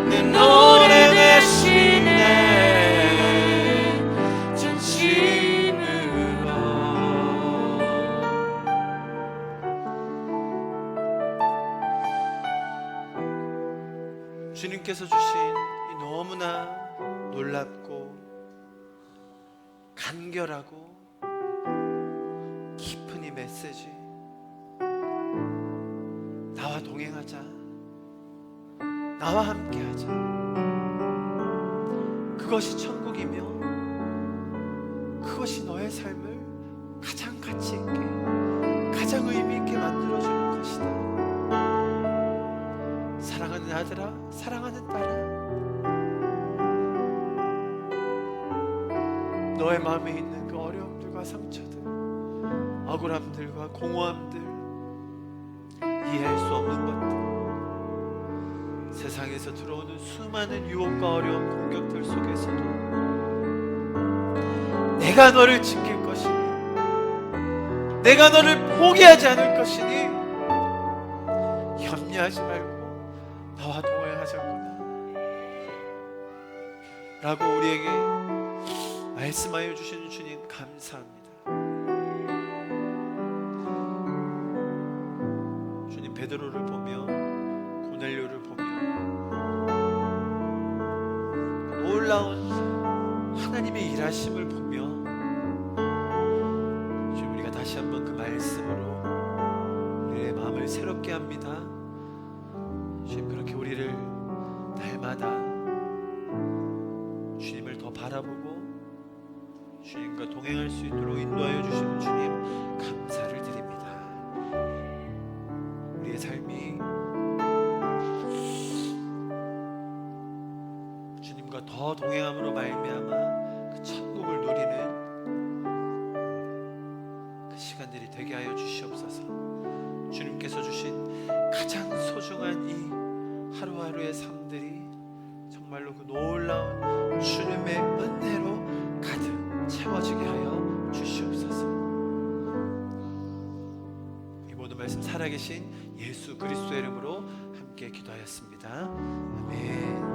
내 노래 되시네. 진심으로 주님께서 주신 이 너무나 놀랍고 간결하고 깊은 이 메시지, 나와 동행하자, 나와 함께하자, 그것이 천국이며 그것이 너의 삶을 가장 가치 있게, 가장 의미 있게 만들어주는 것이다. 사랑하는 아들아, 사랑하는 딸아, 너의 마음에 있는 그 어려움들과 상처들, 억울함들과 공허함들, 이해할 수 없는 것들, 세상에서 들어오는 수많은 유혹과 어려움, 공격들 속에서도 내가 너를 지킬 것이니, 내가 너를 포기하지 않을 것이니 염려하지 말고 나와 동행하자꾸나 라고 우리에게 말씀하여 주시는 주님 감사합니다. 주님, 베드로를 보며 놀라운 하나님의 일하심을 보며 주님, 우리가 다시 한번 그 말씀으로 우리의 마음을 새롭게 합니다. 주님, 그렇게 우리를 날마다 주님을 더 바라보고 주님과 동행할 수 있도록 인도하여 주시는 주님, 감사를 드립니다. 우리의 삶이 주님과 더 동행함으로 말미암아 그 천국을 누리는 그 시간들이 되게 하여 주시옵소서. 주님께서 주신 가장 소중한 이 하루하루의 삶들이 정말로 그 놀라운 주님의 은혜로 가득 채워지게 하여 주시옵소서. 이 모든 말씀 살아계신 예수 그리스도의 이름으로 함께 기도하였습니다. 아멘.